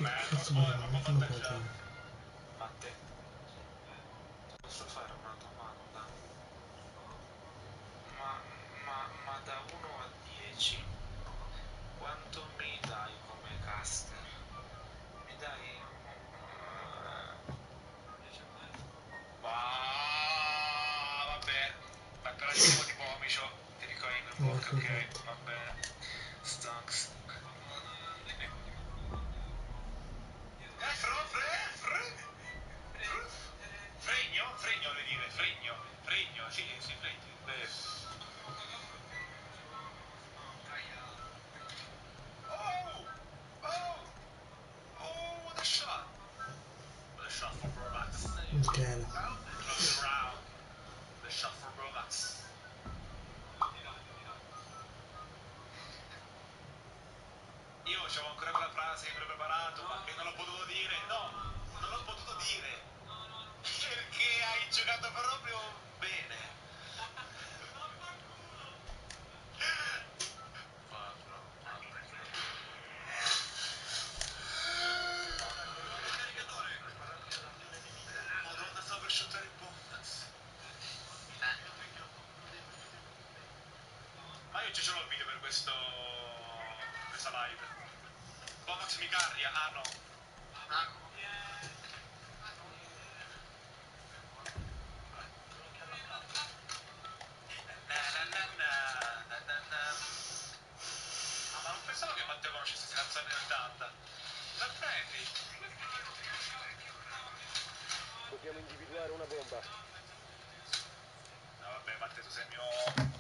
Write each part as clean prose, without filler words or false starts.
Cazzo mi fanno fatto? Matte, posso fare una domanda? Ma da 1 a 10 quanto mi dai come caster? Mi dai vabbè, ma però siamo tipo amico, ti ricordi in bocca, ok, va bene. Stunks. Fregno vuol dire, fregno, sì, fregno. What a shot. What a shot for Romax. Michele. The shot for Romax. Io c'avevo ancora quella frase preparato, ma che non l'ho potuto dire. No, non l'ho potuto dire. Perché hai giocato proprio bene. Madonna, stavo per shottare il Bomax. Ma io ce l'ho il video per questa live. Bomax mi carria? Ah no. Ma non pensavo che Matteo conoscesse queste canzoni del Danta. La prendi? Dobbiamo individuare una bomba. No vabbè, Matteo, tu sei il mio...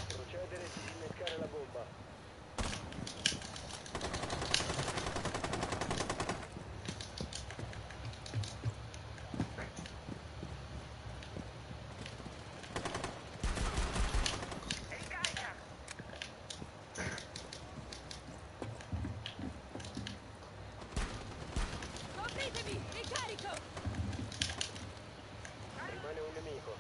Procedere e disinnescare la bomba. Copritemi! Ricarico! Rimane un nemico.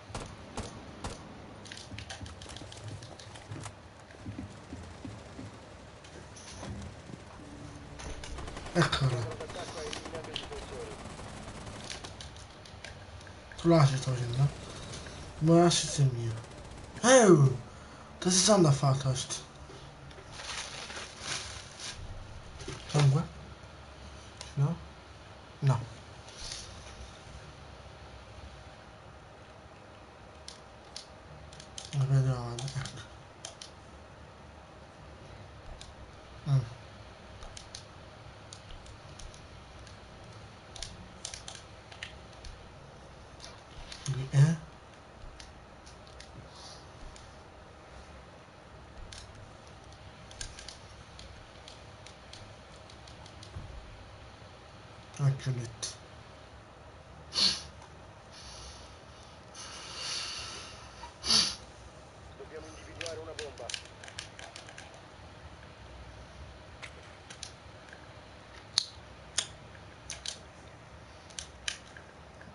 Eccola. Squadra d'attacco ha eliminato i difensori. Tu l'assist sto facendo? Ma l'assist è mio. Cosa si sta andando a fare questo? Comunque? No? No. Non vedo avanti, ecco. Eh? Ecco detto. Dobbiamo individuare una bomba.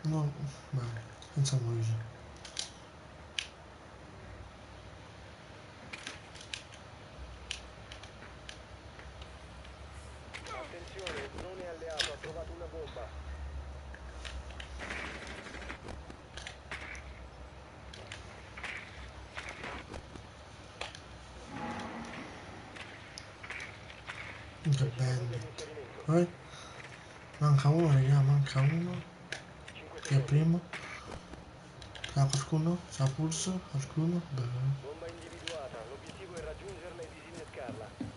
No, vai, senza muoverci. Attenzione, drone alleato ha trovato una bomba. Che 10 bello. secondi all'inserimento. Poi? Manca uno, raga, manca uno. 5 Chi è secondi. primo? C'ha qualcuno? C'ha pulso? Qualcuno? Beh. Bomba individuata. L'obiettivo è raggiungerla e disinnescarla.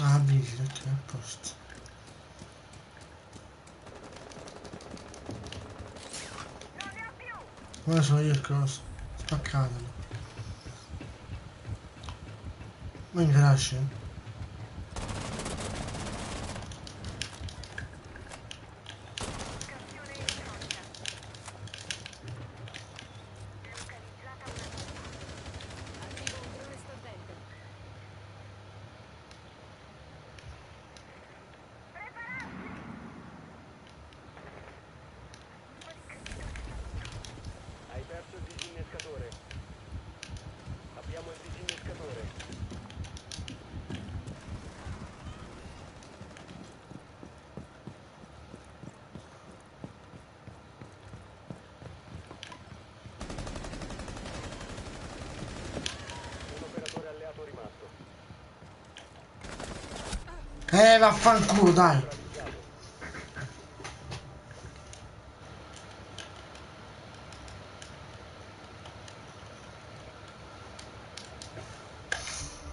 Ah, vigile, ok, a posto. Ora sono io il coso. Spaccatelo. Ma in garage? Attivo un drone stordente. Hai perso il disinnescatore. Abbiamo il disinnescatore. Un operatore alleato rimasto. Vaffanculo, dai. Neutralizzato.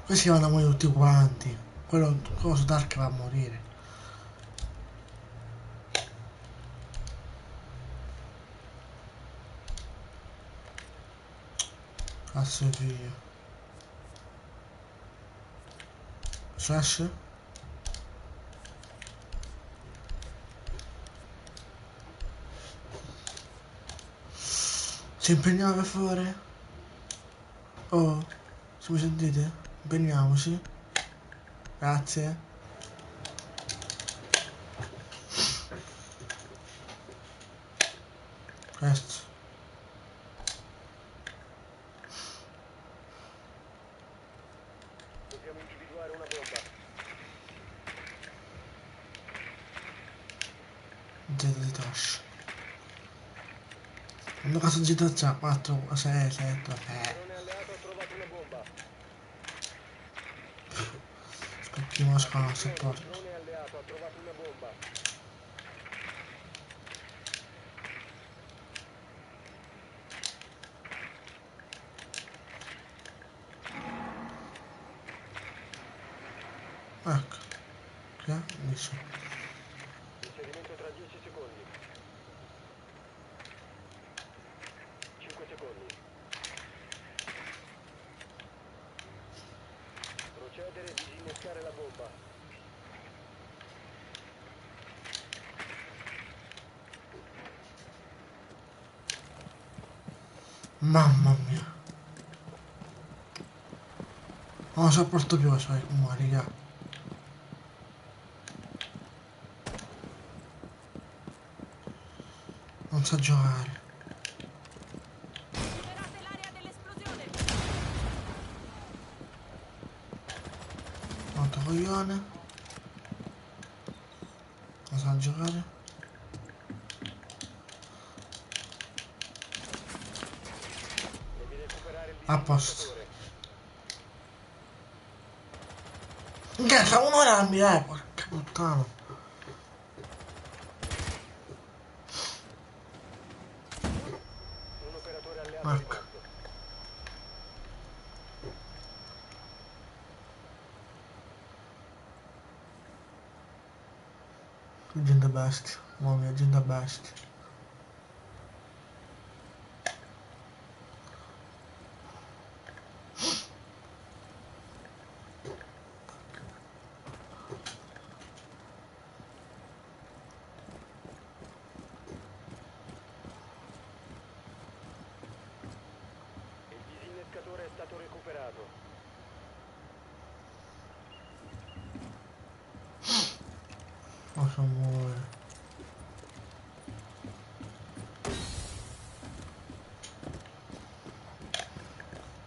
Questi vanno a morire tutti quanti. Quello coso Dark va a morire. Cazzo di figlio. Slash? Ci impegniamo per favore? Oh, se mi sentite? Impegniamoci. Grazie. Questo. Dobbiamo individuare una bomba. Z di Tosh. Quando caso Z c'ha 4, 6, 7, Drone alleato ha trovato una bomba. Specchino la scuola, Attenzione, supporto. drone alleato ha trovato una bomba. Ecco. Che? Dice. Inserimento tra 10 secondi. 5 secondi. Procedere, disinnescare la bomba. Mamma mia. Non lo sopporto più, sai, come raga. Non sa giocare. Liberate l'area dell'esplosione. Quanto coglione. Non sa giocare. Devi recuperare il A posto. disinnescatore. Minchia, fa un'ora a mirare, porca puttana. Un operatore alleato Ecco. rimasto. Agenda bestia. Mamma mia, agenda bestia. Il disinnescatore è stato recuperato. Cosa muore?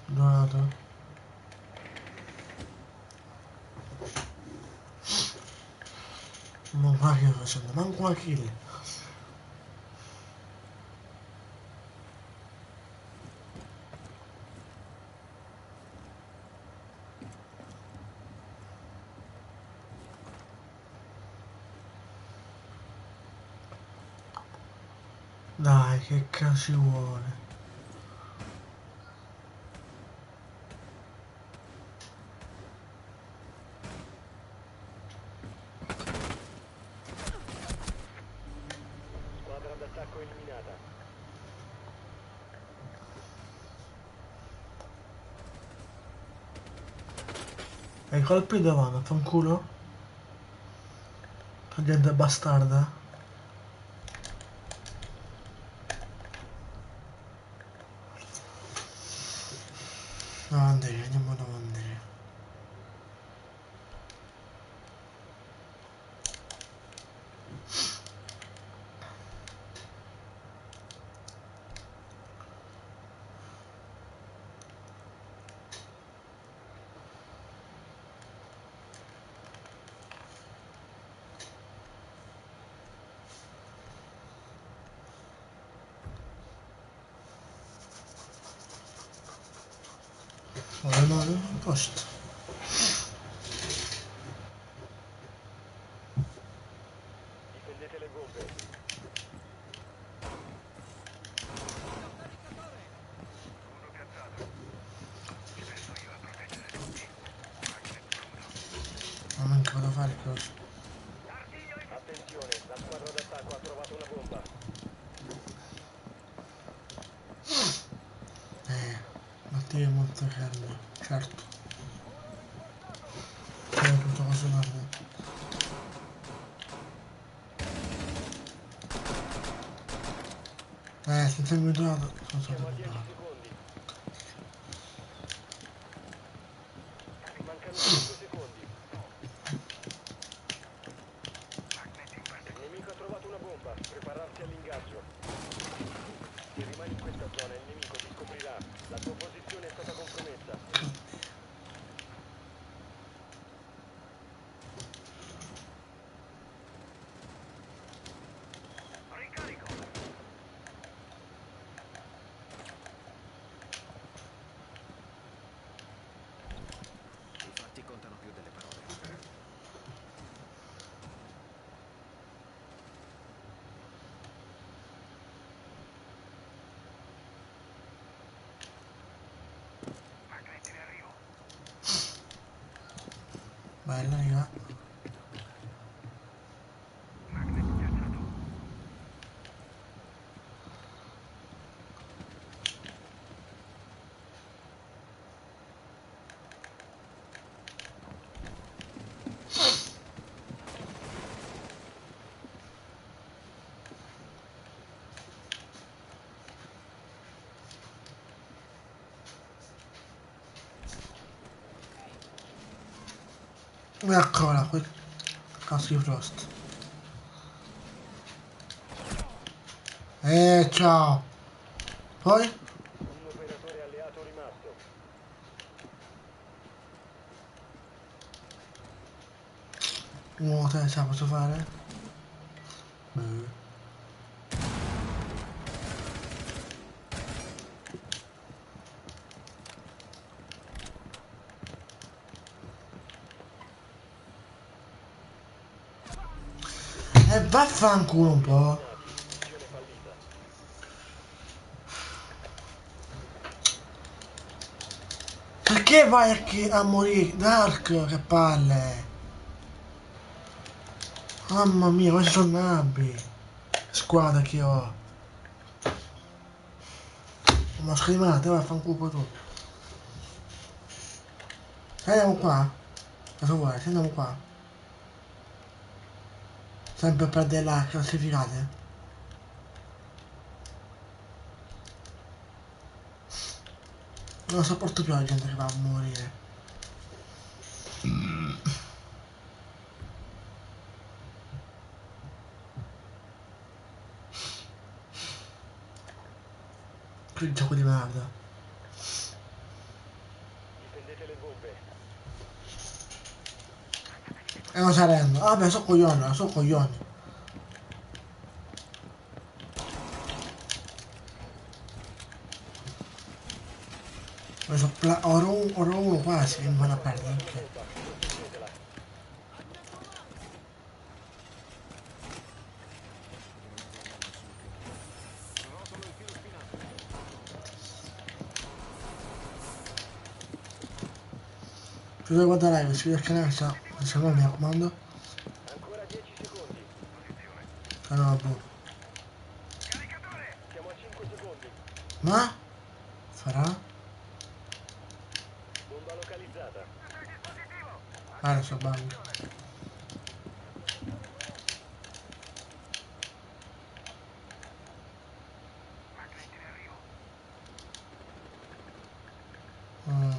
Donato. Non guarda che sto facendo, manco una kill. Dai, che cazzo ci vuole? E i colpi dove vanno? Fanculo? La gente bastarda. Lavanderia, andiamo a lavanderia. No, posto. Difendete le bombe. Ma manca da fare cosa. Attenzione, la squadra d'attacco ha trovato una bomba. Mattia è molto carne, certo. Tutto cosa guarda. Senza il mio dato. Sono stato Siamo a 10 dato. secondi. Mancano 5 secondi. Il nemico ha trovato una bomba. Prepararsi all'ingaggio. Se rimani in questa zona il nemico ti scoprirà. La tua posizione è stata compromessa. I fatti contano più delle parole. Bella, raga. Eccola, quel cazzo di frost. Ciao. Poi? Un operatore alleato rimasto. Nuota, ce la posso fare? Beh. Vaffanculo un po'. Missione fallita. Perché vai a morire? Dark, che palle. Mamma mia, questi sono nabbi. Squadra che ho. Ma scrimate, vaffanculo tu. Andiamo qua. Cosa vuoi? Andiamo qua. Sempre per della classificate. Non sopporto più la gente che va a morire. Che gioco di merda. Difendete le bombe. E non si arrendo. Vabbè, sono coglioni, sono coglioni. Ho preso oro uno quasi, mi vanno a perdere. Una Ok. bomba. Proteggetela. Ci devo guardare live, si vede il canale, se no mi raccomando. Ancora 10 secondi. Se no, boh. Siamo a 5 secondi. Ma? Farà? Bomba localizzata. la sua banda. Mm.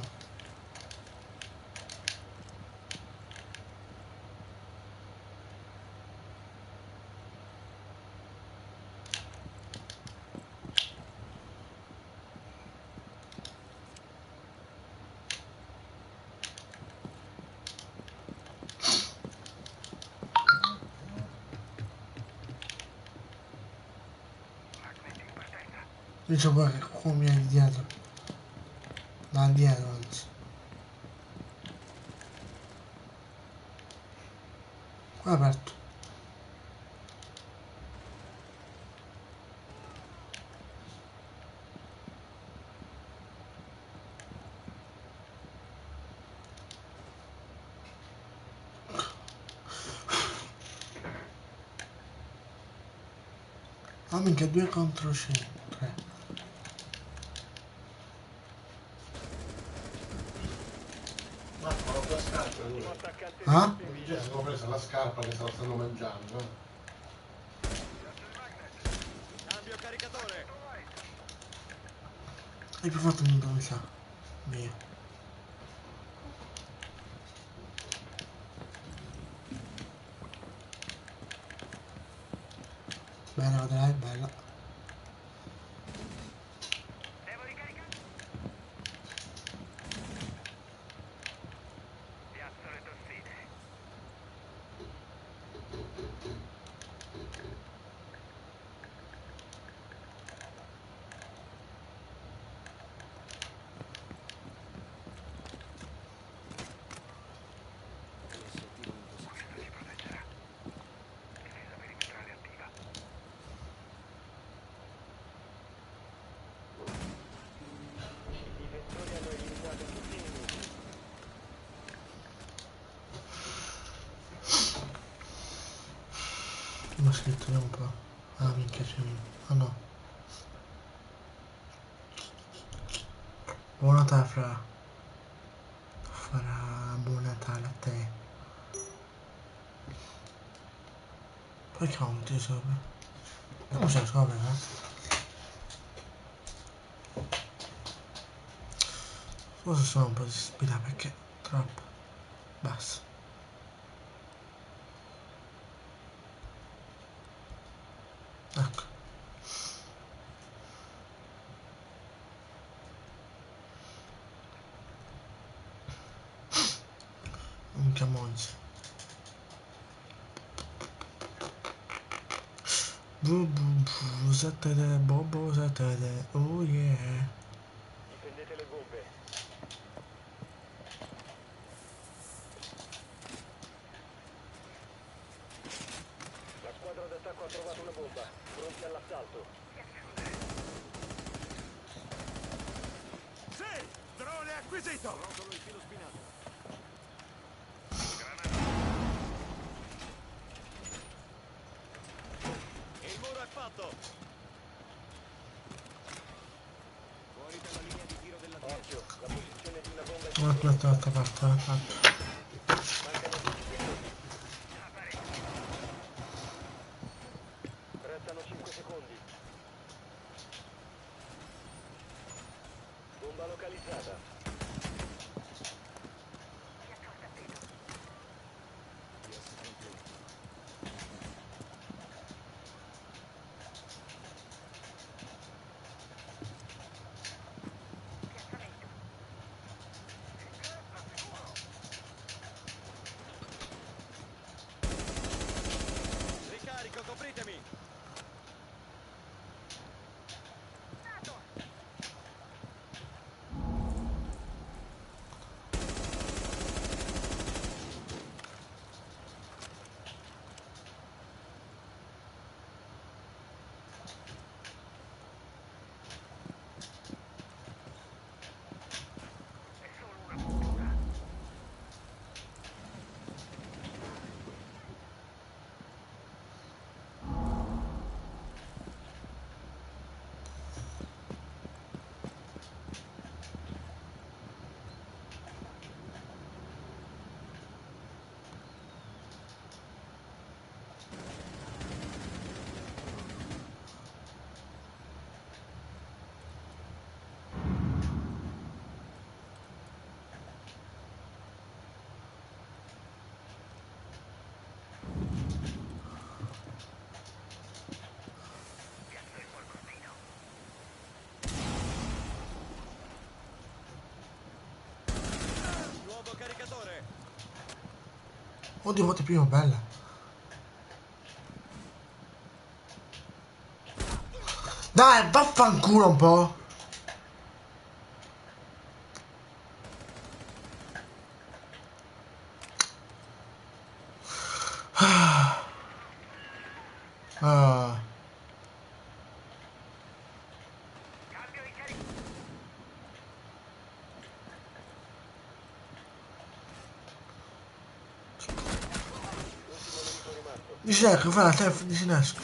Io c'ho qua che qua mi è dietro. Da dietro anzi. Qua è aperto. Ah minchia 2 contro 3. Ma ho la scarpa lui. Attaccante Ah? Già si sono presa la scarpa che se la stanno mangiando. Cambio caricatore. Hai più fatto un mi sa. Via. Bella dai, bella. Devo ricaricare. Piazzo le tossine. L'obiettivo in posizione. Ci proteggerà. Difesa perimetrale attiva. I difensori hanno eliminato tutti i nemici. Mi ha scritto un po'. Ah minchia c'è uno. Ah no. Buon Natale fra. Farà buon Natale a te. Poi conti sopra. Non c'è sopra, Forse sono un po' dispirato perché troppo. Basta. Ecco. Minchia Monza. Saturday, Bobo Saturday, oh yeah. Difendete le bombe. La squadra d'attacco ha trovato una bomba. Pronti all'assalto. Sì! Drone acquisito! Rotolo il filo spinato. Il muro è fatto! Fuori dalla linea di tiro della 10. Occhio, la posizione di una bomba è Non ho fatto l'altra parte, l'ho fatto. Mancano 10 secondi. Restano 5 secondi. Bomba localizzata. Oddio, volte prima, bella. Dai, vaffanculo un po'. Ah. Disinnesco, fa la testa, disinnesco.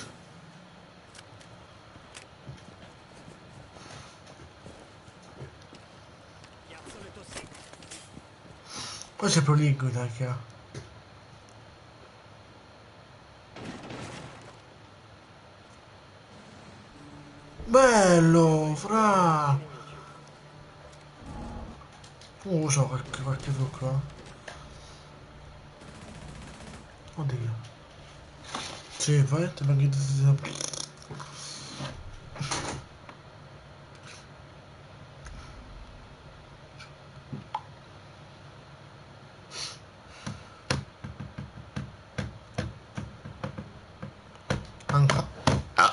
Piazzo le tossine. Poi c'è Proligo, dai, che ha. Bello, fra. Non lo so, qualche trucco, Oddio. Sì, fai, te manchi di... Manca. Ah.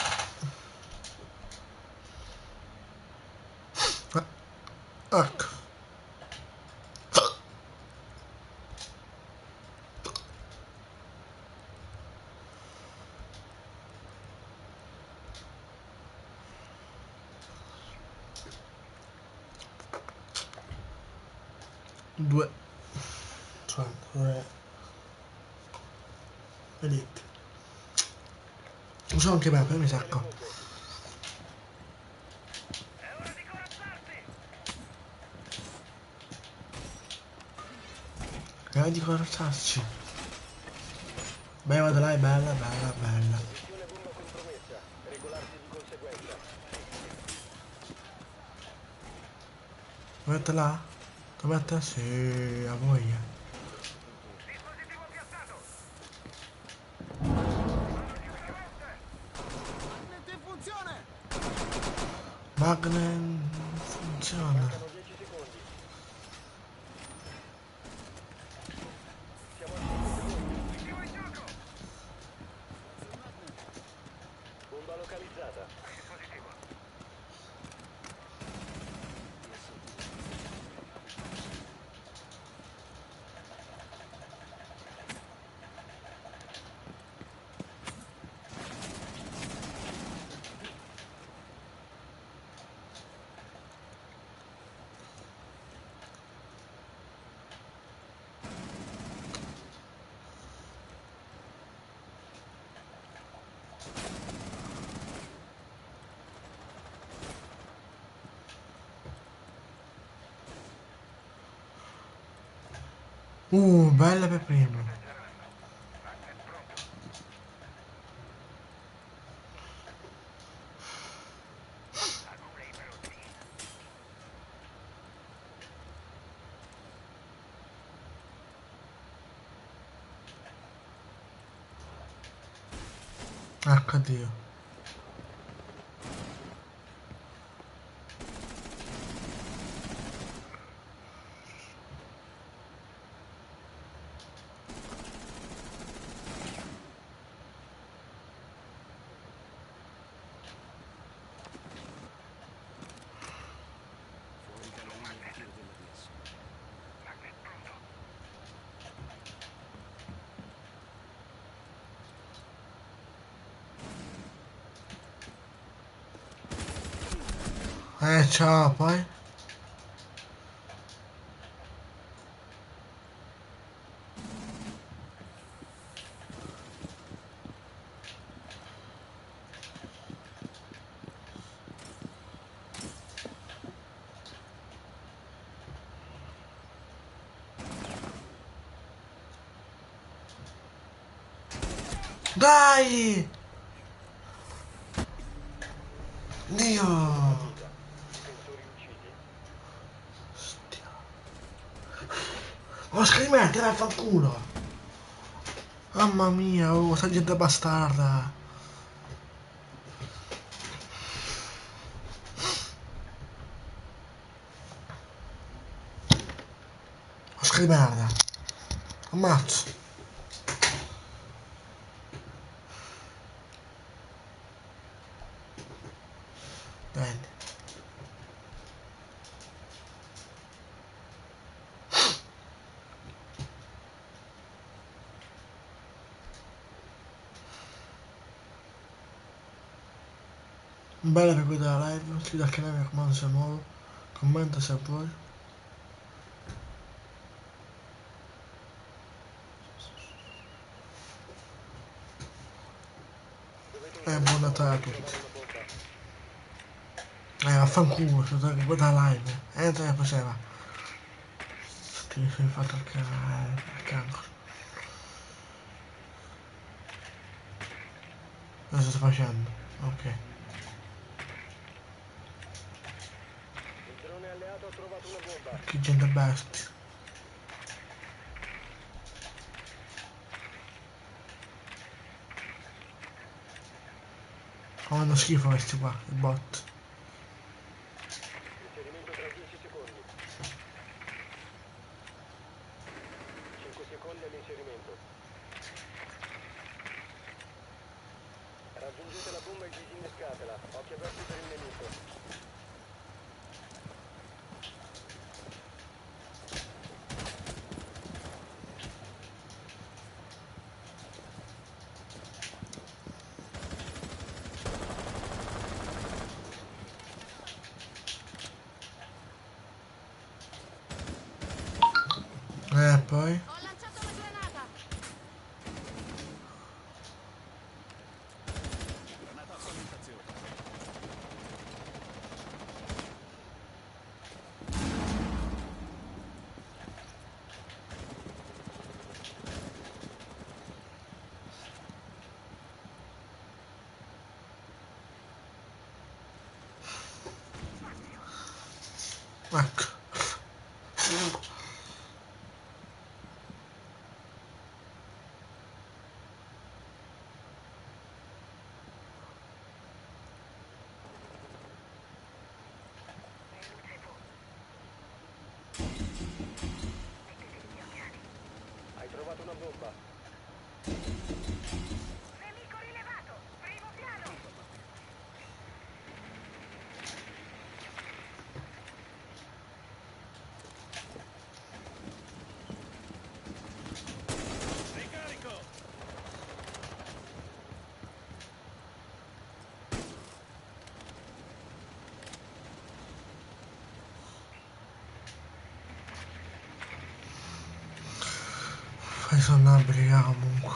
Ecco. Due. Cioè, due. Vedete. Non so anche me, poi mi sacco. Di corazzarci. Beh, vado là, è bella, bella, bella. Posizione bomba compromessa. Regolarsi di conseguenza. Lo metto là? Lo metto? Sì, a voglia. Magnet in funzione. Magnen funziona. Mancano 10 secondi. Siamo a 5 secondi. Bomba localizzata. Bella per primo. Ecco Dio. Fuori dalla linea di tiro della DS. Ciao, poi. Dai! Dio! Difensori uccisi. Ho scrivete, vaffanculo! Mamma mia, sta gente bastarda! Ho scrivete! Ammazzo! Bene. Bella per guardare la live, iscriviti al canale, mi raccomando se è nuovo, commenta se vuoi. Buon Natale a tutti. Vaffanculo, sono che guarda la live. Entra e poi se ne va. Ti sei fatto il cancro. Cosa sto facendo? Ok. Il drone alleato ha trovato una bomba. Che gente bestia. Fanno schifo questi qua, i bot. Inserimento tra 10 secondi. 5 secondi all'inserimento. Raggiungete la bomba e disinnescatela. Occhi aperti per il nemico. Poi? Ho lanciato una granata. Granata a frammentazione. Ecco. Hai trovato una bomba. Nemico rilevato. Primo piano. Ricarico! Fai sonnambili, raga, comunque.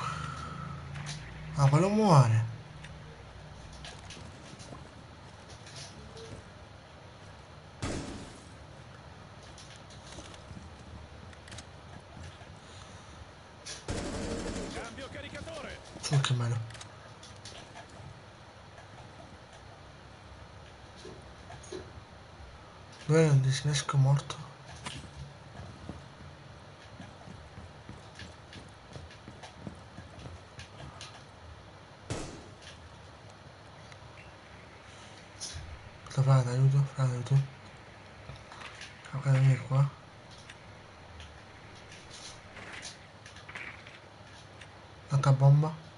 Ah, quello muore. Cambio caricatore! Su che meno. Dove è un disinnesco morto? Sto facendo aiuto, facendo aiuto. Ok, vieni qua. Tanta bomba.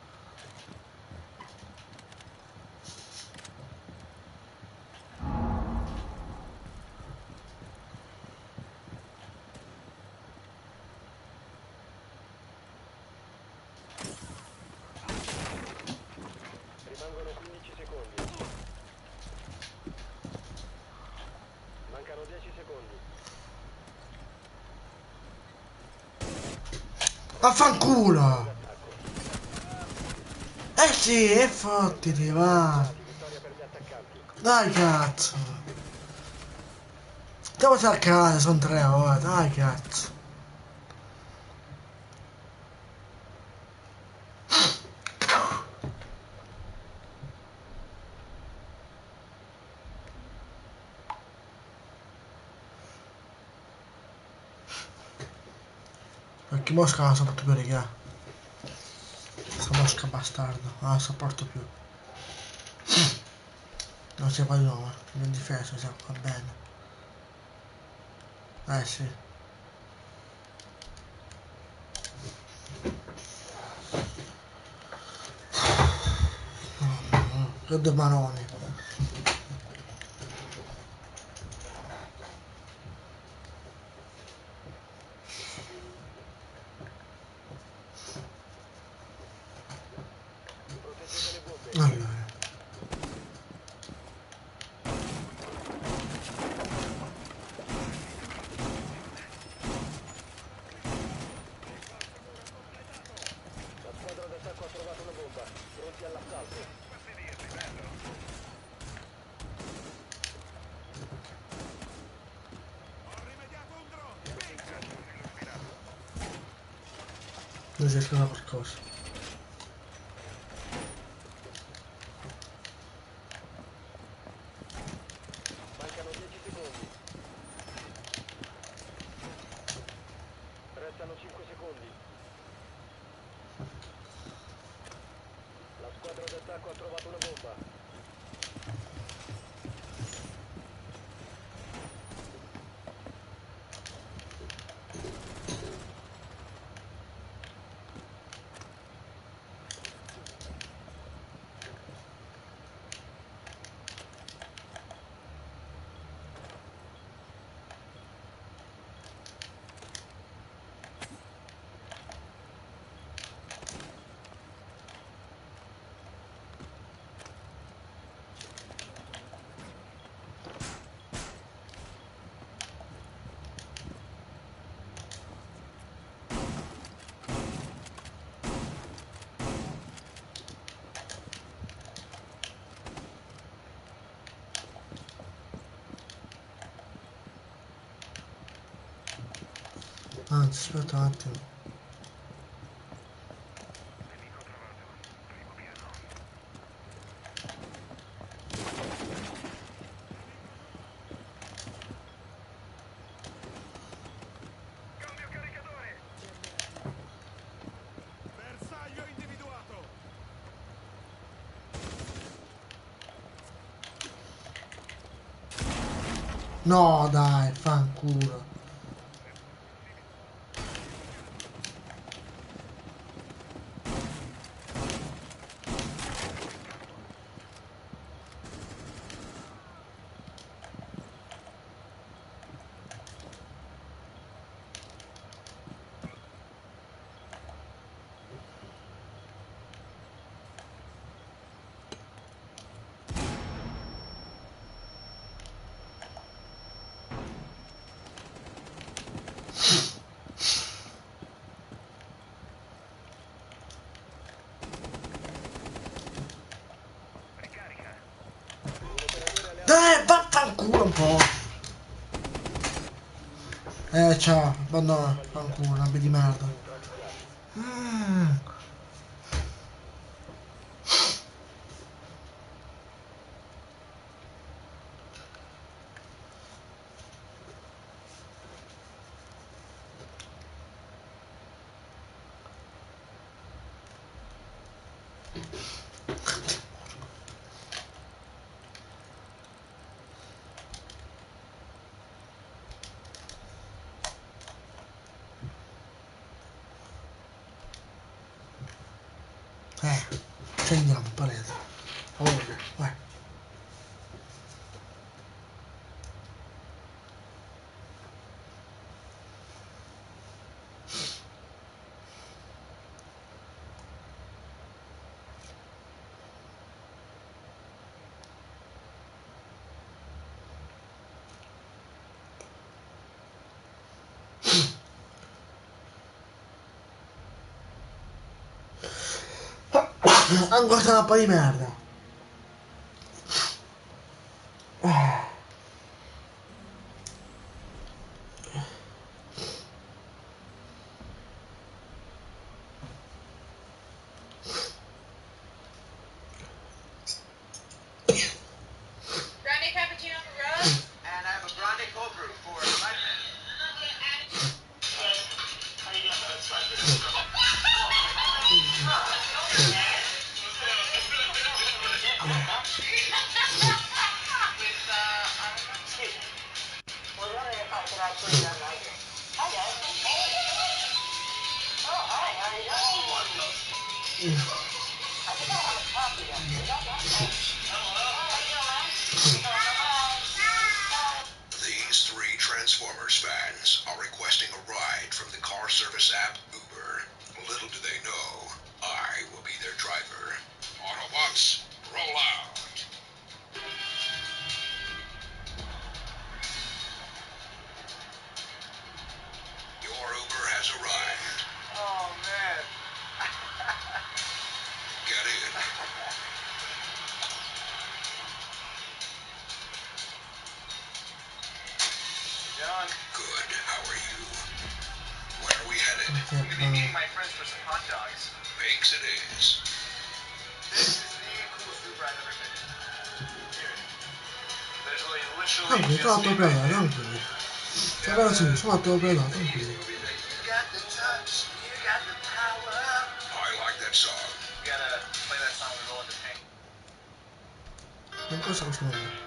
Rimangono 15 secondi. Mancano 10 secondi. Vaffanculo! Attacco. Sì, e fottiti, va! Vittoria per gli attaccanti. Dai cazzo! Devo cercare, sono 3 ore, dai cazzo! Perché Mosca non la sopporto più, raga. Sta Mosca bastardo, non la sopporto più. Non si fa di nuovo, in difesa, va bene. Sì. Che due maroni. Allora. La squadra d'attacco ha trovato una bomba. Pronti all'assalto. Non riesco a fare qualcosa. Mancano 10 secondi. Restano 5 secondi. La squadra d'attacco ha trovato una bomba. Anzi, aspetta un attimo. Cambio caricatore! Bersaglio individuato! No, dai, fanculo. Dai, vaffanculo un po'. Ciao, abbandona, fanculo, nabbe di merda. Scendiamo, palese. Oh, vai. Ancora un po' di merda. Grande cappuccino on the road? And I have a grande cold brew for my man. These three Transformers fans are requesting a ride from the car service app Uber. Little do they know, I will be their driver. Autobots, Maybe meeting my friends for some hot dogs. Thanks it is. This is the coolest Uber I've ever been in. Dude. There's literally Tranquilli, just tutto bene, tranquilli. Cioè, però sì, sono tutto bene, tranquilli. You got the touch, you got the power. I like that song. We gotta play that song with all the tank. Non cosa suonare.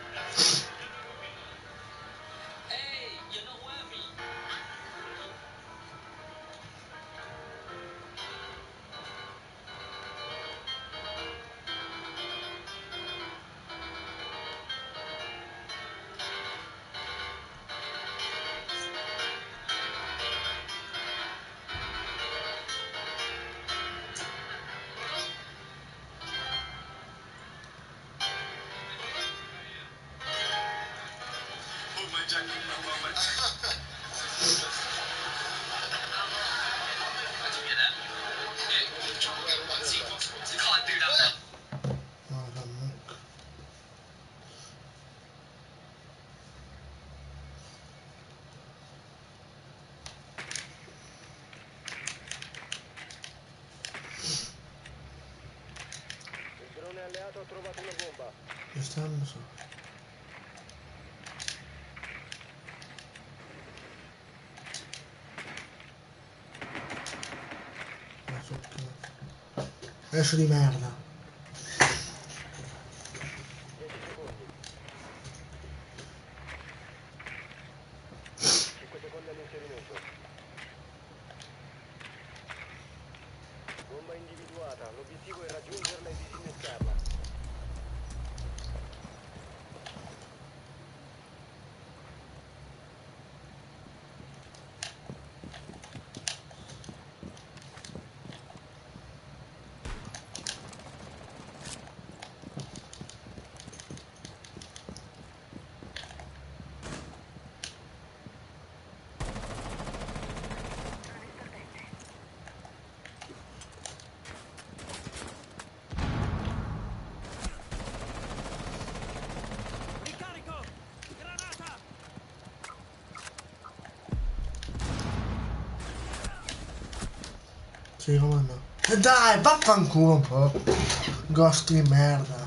Put my jacket on my jacket. No, comunque. Il drone alleato ha trovato una bomba. Che stanno so. Adesso di merda. 10 secondi. 5 secondi all'inserimento. Bomba individuata. L'obiettivo è raggiungerla e disinnescarla. Ricarico! Granata! Sì, come no. E dai, vaffanculo un po'. Ghost di merda.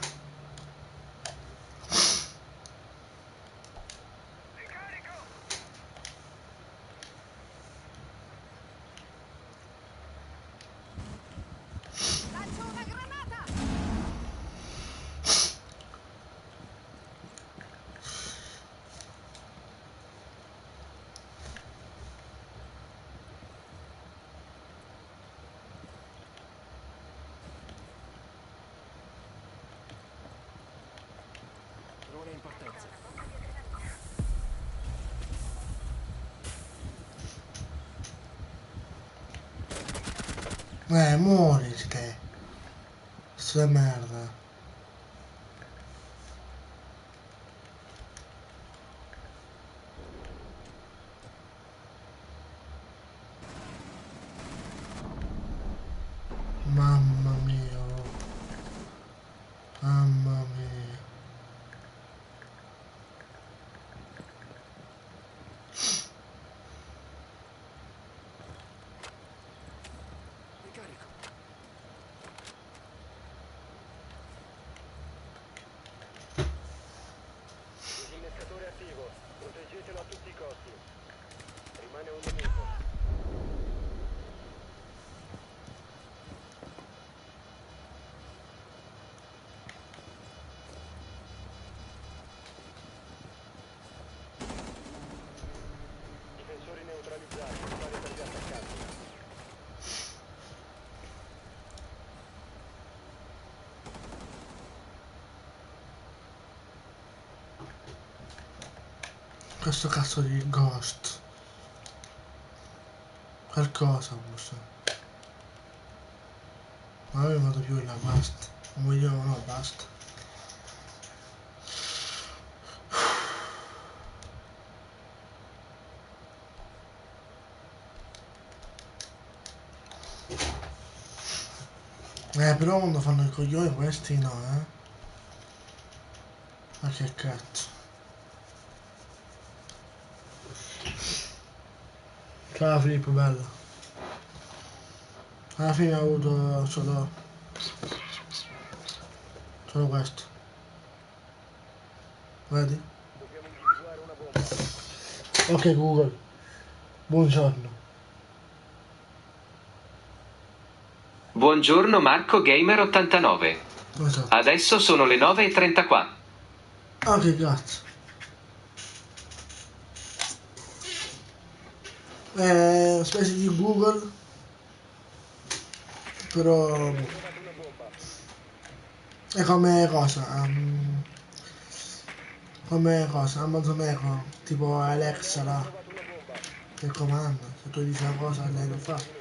Lancio una granata! Drone in partenza. Muori te. Sto di merda. Mamma mia. Mamma mia. Ricarico. Disinnescatore attivo. Proteggetelo a tutti i costi. Rimane un nemico. Difensori neutralizzati. Spari per gli attaccanti. Questo cazzo di ghost. Qualcosa usa. Ma non vado più in là, basta. Non vogliamo, no, basta. Però quando fanno i coglioni questi no, Ma che cazzo. Ciao Filippo, bello. Alla fine ho avuto solo questo. Vedi? Dobbiamo individuare una bomba. Ok Google, buongiorno. Buongiorno Marco Gamer 89. Esatto. Adesso sono le 9:34. Ah che cazzo. Specie di Google. Però è come cosa? Come cosa? Amazon Echo, tipo Alexa là, che comanda, se tu dici una cosa lei lo fa. 5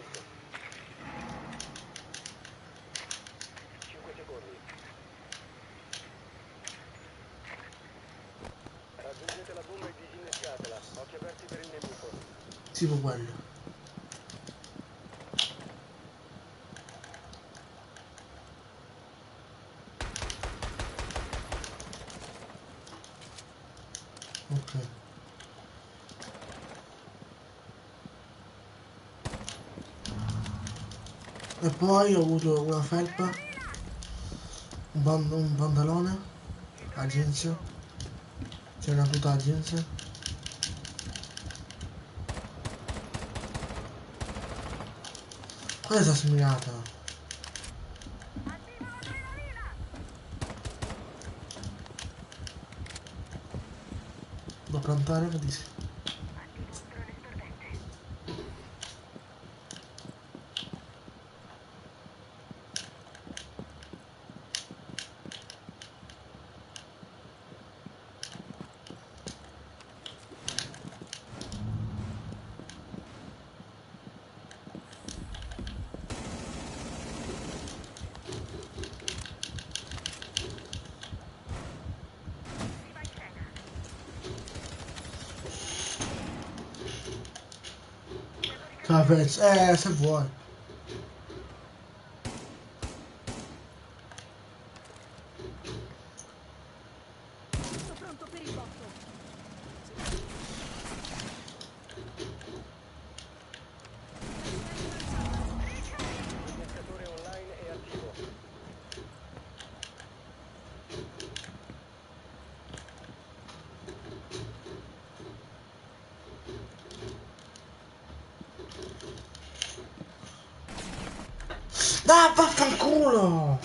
secondi. Raggiungete la bomba e disinnescatela. Occhi aperti per il nemico. Tipo quello. Ok. E poi ho avuto una felpa, un pantalone a jeans, c'è una tuta a jeans. Questa è smirata. Devo piantare che dici? Se vuoi. Tutto pronto per il botto. L'innescatore online è attivo. Dai, vaffanculo!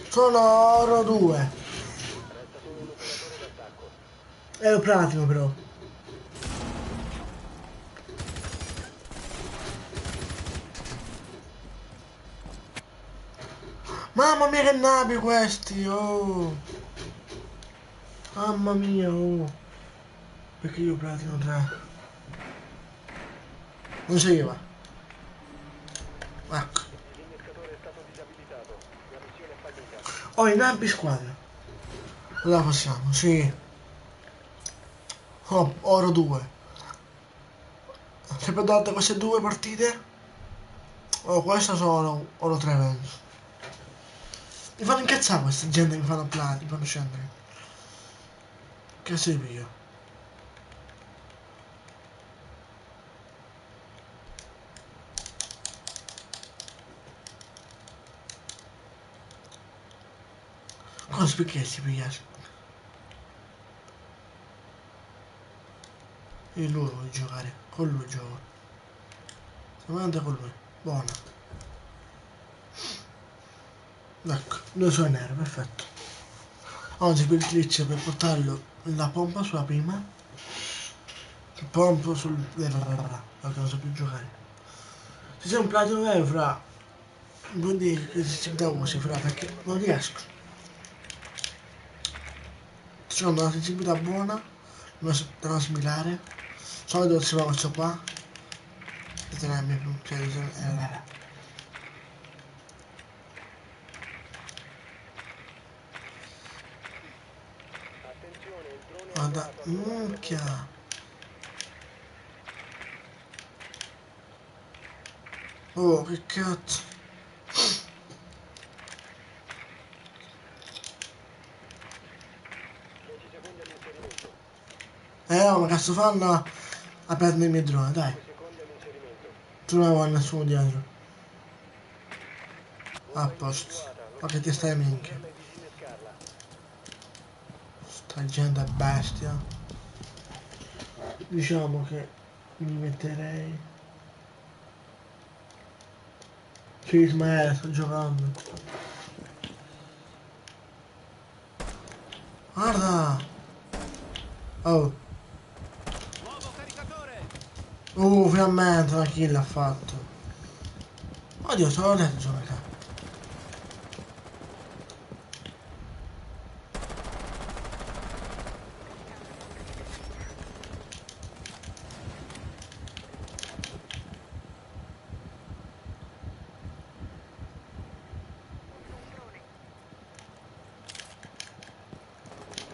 Sono oro 2. Resta solo un operatore d'attacco. È il platino però. Mamma mia che navi questi, oh! Mamma mia, oh! Perché io platino 3? Non si va. Ecco. Il disinnescatore è stato disabilitato. La missione è fallita. Ho i navi squadra. La possiamo, sì. Oh, oro 2. Se perdate queste due partite, oh, questa sono oro 3 penso. Mi fanno incazzare questa gente, mi fanno applausi, mi fanno scendere. Che sei io? Cosa perché si piace? Io lui voglio giocare, con lui gioco. Solamente con lui. Buona. Ecco, due suoi nere, perfetto. Oggi per il glitch per portarlo la pompa sulla prima. Il pompo sul. Perché non so più giocare. Se sei un platino vero fra. Vuol dire che si da usi fra perché non riesco. Secondo una sensibilità buona, da non smilare. Solito si fa questo qua. E tenermi cioè, Attenzione, il drone è guarda, arrivato a trovare una bomba. minchia. Oh, che cazzo. 10 secondi all'inserimento. Ma cazzo fanno a perdere i miei droni, dai. 5 secondi all'inserimento. Tu non avevo nessuno dietro. A posto. Ma che ti stai minchia? e disinnescarla. Sta gente è bestia. Diciamo che mi metterei. Sì, Ismaele, sto giocando. Guarda! Oh! Nuovo caricatore! Finalmente una kill ha fatto. Oddio, solo letto giocare.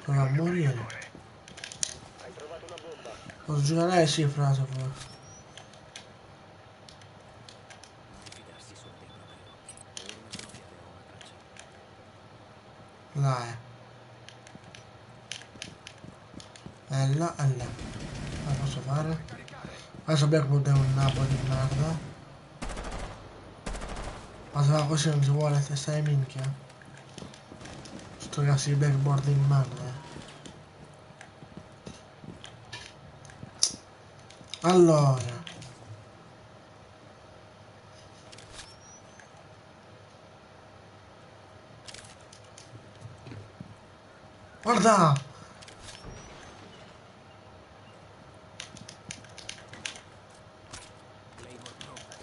Provo a morire. Hai trovato una bomba. Posso giocare? Sì, frase forse. Non fidarsi solo dei propri occhi. Ora una soffiata o una traccia. Dai. È là, è là. Cosa posso fare? Adesso Blackwood è un nabo di merda. Ma se va così non si vuole testa di minchia. Sto cazzo di backboard di merda. Allora. Guarda! Claymore pronta.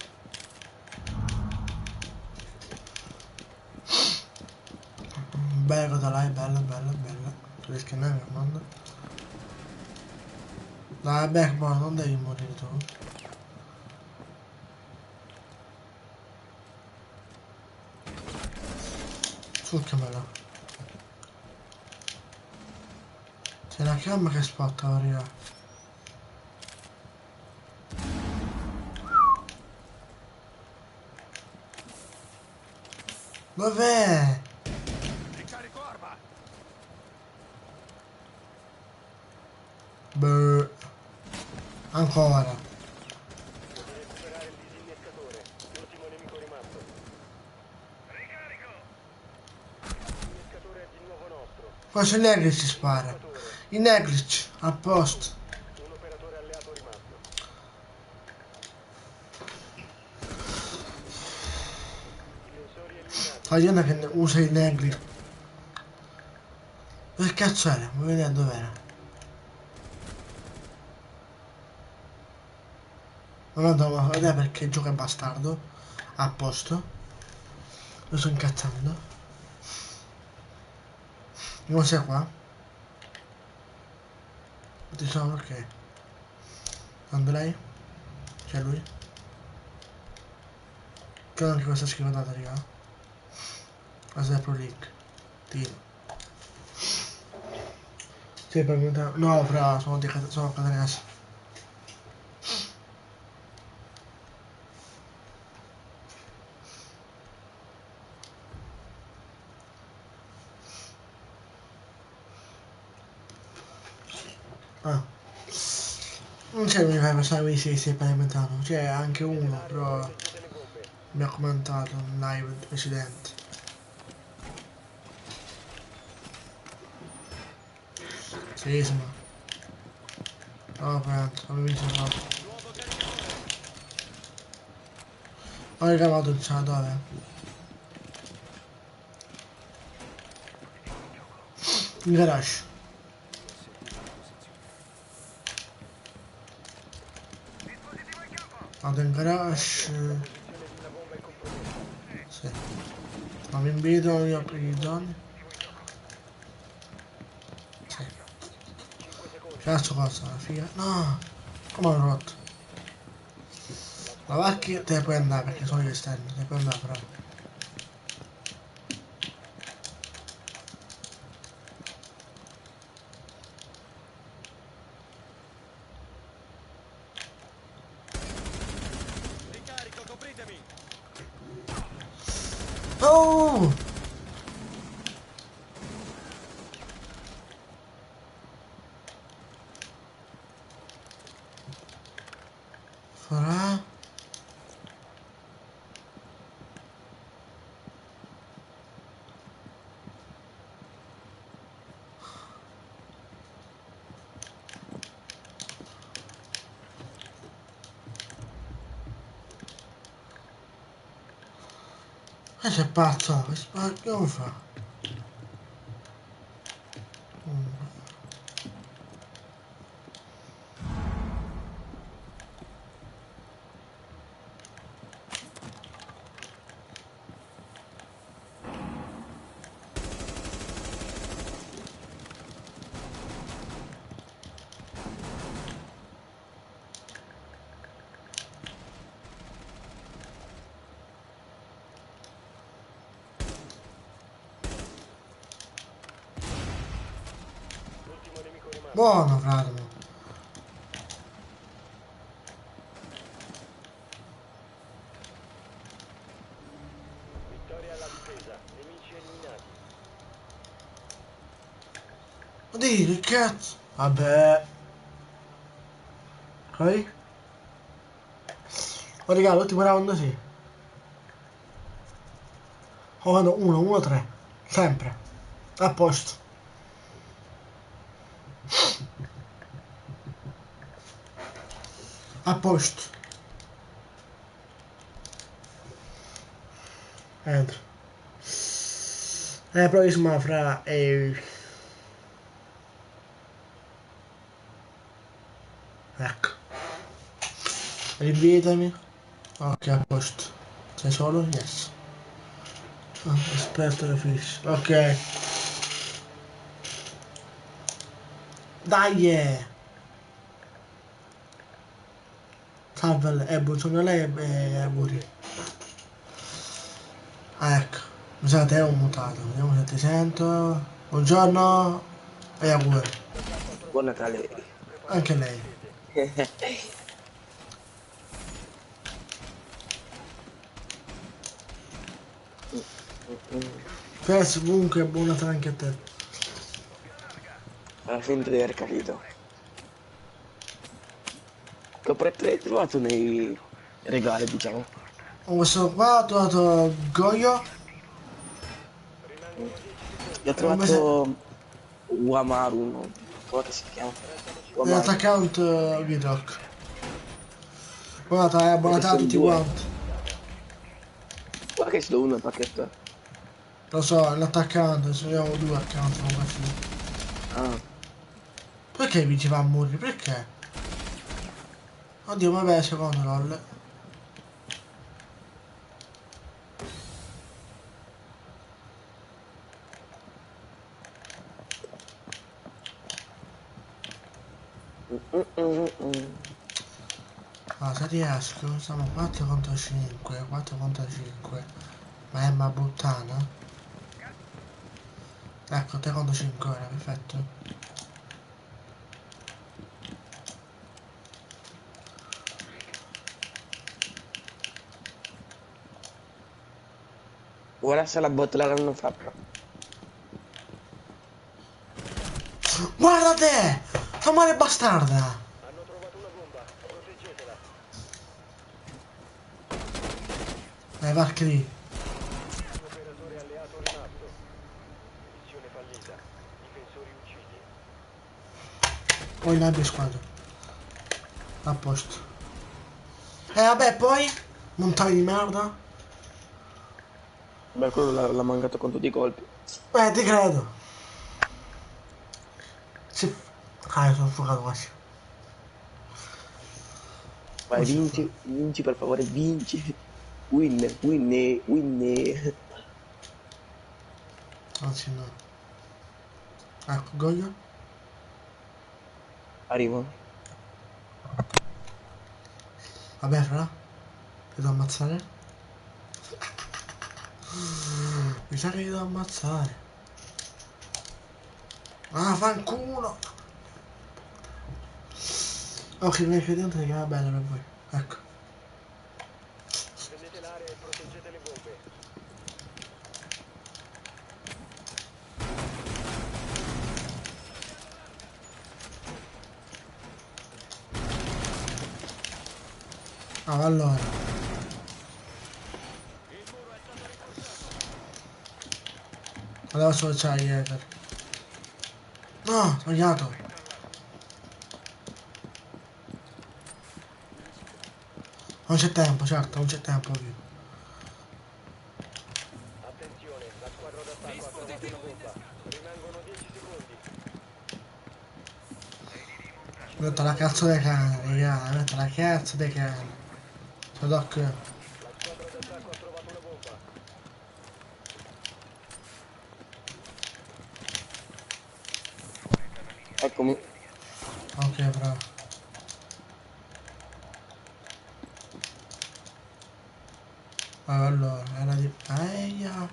Bella cosa là, bella, bella, bella. Tu riesci a andare, Armando? Dai, backboard, non devi morire tu. Succamela. C'è una chiamma che spotta, ora. Dov'è? Ricarico arma! Beh. Ancora. Devi recuperare il disinnescatore. L'ultimo nemico rimasto. Ricarico! Il disinnescatore è di nuovo nostro. Qua c'è Neglic ci spara. Disinnescatore. Il Neglic, a posto. Un operatore alleato rimasto. Difensori eliminati. Fa gente che usa il Neglic. Dove cazzo era? Vuoi vedere dov'era? Non andiamo a vedere perché gioca è bastardo. A posto. Lo sto incazzando. Non sei qua? Diciamo ok. Andrei? C'è lui? Credo anche questa scrivata, raga. Questa è Pro League. Tiro. Sì, per metà. No, fra, sono catenese. Ah. Non c'è mi fai passare se sei paramentato. C'è anche uno, però Proteggete le bombe. mi ha commentato in live il presidente. Sisma. Oh, pronto, ho vinto il gioco. Nuovo caricatore! Ho ricavato il ciao dove? In garage. Vado in garage. La posizione di una bomba è compromessa. Sì. Ma mi invito io a aprire i zone. Sì. 5 secondi. Cazzo cosa, la figa. No! Come ho rotto? La macchina te ne puoi andare perché sono gli esterni, te ne puoi andare però. Ricarico, copritemi! Oh! Farà? Sei pazzo, che non fa? L'ultimo nemico rimasto. Buono, Vladimir. Vittoria alla difesa. Nemici eliminati. Oddio, che cazzo? Vabbè. Poi? Oh, raga, l'ultimo round sì. Oh, vado 1-1-3. Sempre. A posto. A posto. Entro. Prossima fra... Ecco. Rivitami. Ok, a posto. Sei solo? Yes. Ah, aspetta la fish. Ok. Dai! Salve, buongiorno a lei e auguri. Ah, ecco. Mi sa che te ho mutato. Vediamo se ti sento. Buongiorno e auguri. Buon Natale. Anche lei. Penso comunque buon Natale anche a te. Alla fine di aver capito. Che prezzo hai trovato nei regali, diciamo? Ho questo qua, ho trovato Goyo. Io ho trovato Wamaru, no? Come si chiama? Wamaru. L'attaccount Vidrock. Buon Natale, buon Perché Natale a sono tutti due. quanti. Guarda che sono uno il pacchetto. Lo so, l'attaccante, se abbiamo due account non faccio. Ah. Perché mi ci va a morire? Perché? Oddio, vabbè, secondo LOL. Ah, se riesco, siamo 4 contro 5, 4 contro 5. Ma è una puttana? Ecco, 3 contro 5 ora, perfetto. Ora se la botola l'hanno fatta. Guarda te! Fa male bastarda! Hanno trovato una bomba. Proteggetela. Valkyrie. Operatore alleato rimasto. Missione fallita. Difensori uccisi. Poi l'abbia squadra. A posto. Vabbè, poi? Montagne di merda? Beh, quello l'ha mancato con tutti i colpi. Ti credo. Sì. Ah, sono fuocato quasi. Vai, vinci, vinci per favore, vinci. Win, win, win. Anzi no. Ecco, Goyo. Arrivo. Vabbè, fra. Ti devo ammazzare. Mi sa che ti devo ammazzare. Ah, fanculo. Ok, non è che dentro che va bene per voi. Ecco. Prendete l'area e proteggete le bombe. Ah, allora. Adesso c'è Jäger. No, sbagliato. Non c'è tempo, certo, non c'è tempo più. trovato una bomba. Rimangono 10 secondi. Mi metto la cazzo dei cani, raga, mi metto la cazzo dei cani. Cioè, Doc, La squadra d'attacco ha trovato una bomba. Eccomi. ok, bravo. Allora, era di... Aia.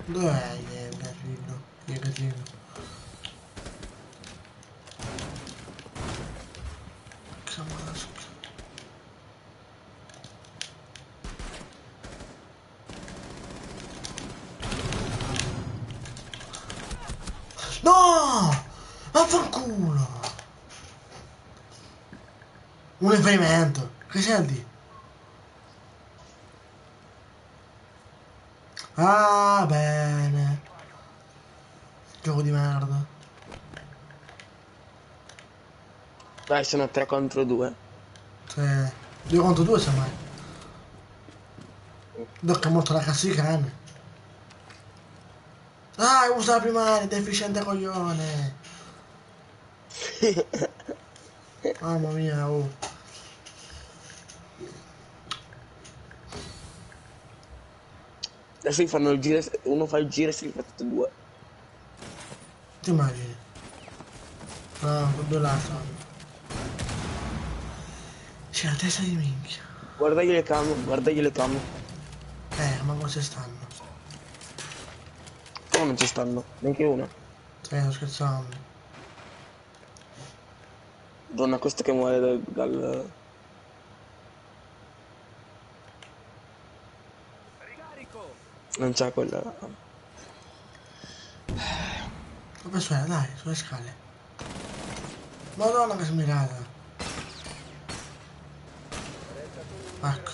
Dov'è il gatino? Il gatino. Camasca. No! Vaffanculo! Un riferimento. Che senti? Ah, bene. Gioco di merda. Dai, sono 3 contro 2. Cioè, 2 contro 2 semmai. Doc ha morto la cazzo di cane. Ah, usa la primaria, deficiente coglione. Mamma mia, oh. Adesso fanno il giro, uno fa il giro e si fa tutti e 2. Ti immagini? No, con 2 lato. C'è la testa di minchia. Guardagli le cam, guardagli le cam. Ma come ci stanno? Come non ci stanno? Neanche una. Sto scherzando. Donna, questo che muore dal... Ricarico! Non c'ha quella... Dove sono? Dai, sulle scale. Madonna che smirata. Ecco.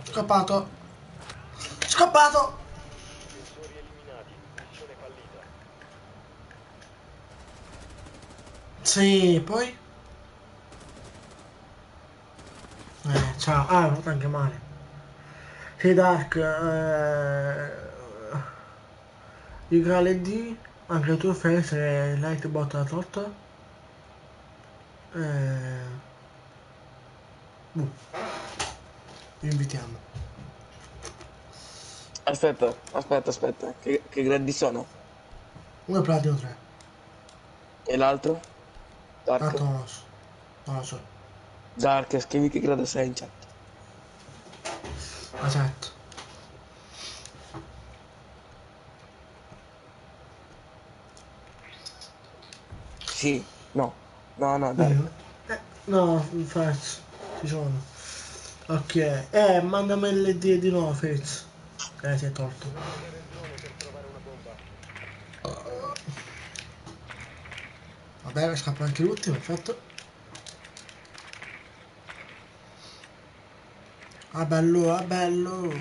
Scappato. Scappato! Difensori eliminati. Missione fallita. Sì, poi? Ciao. Ah, è venuto anche male. Sì, Dark. Igale D. Anche tu fai essere Lightbot da torta. Vi invitiamo. Aspetta. Che gradi sono? Uno è platino 3. E l'altro? Dark. L'altro non lo so. Non lo so. Dark, scrivi che grado sei in chat. Esatto. Sì, no, Dark. No, infatti, ci sono. Ok, mandami l'ID di nuovo, Fritz. Si è tolto. Muovere il drone per trovare una bomba. Vabbè, scappa anche l'ultimo, perfetto. Ah bello, ah bello.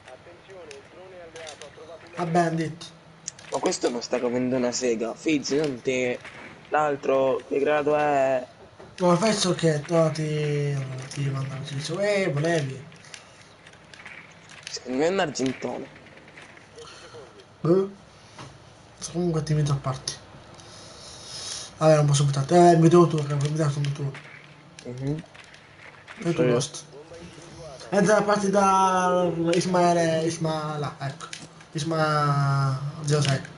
Attenzione, il drone alleato ha trovato una Ah bandit. Ma questo non sta comendo una sega. Fizz, non te. L'altro, che grado è? No, penso che no, ti mandano, ti dice, volevi. Secondo me è un argentone. 10 secondi. Boh. Comunque ti invito a parte. Vabbè, non posso buttarti. Invito tu, che mi dai sono tu. E tu Ghost. Bomba individuata. Entra a partire da Ismaela, ecco. Isma 06.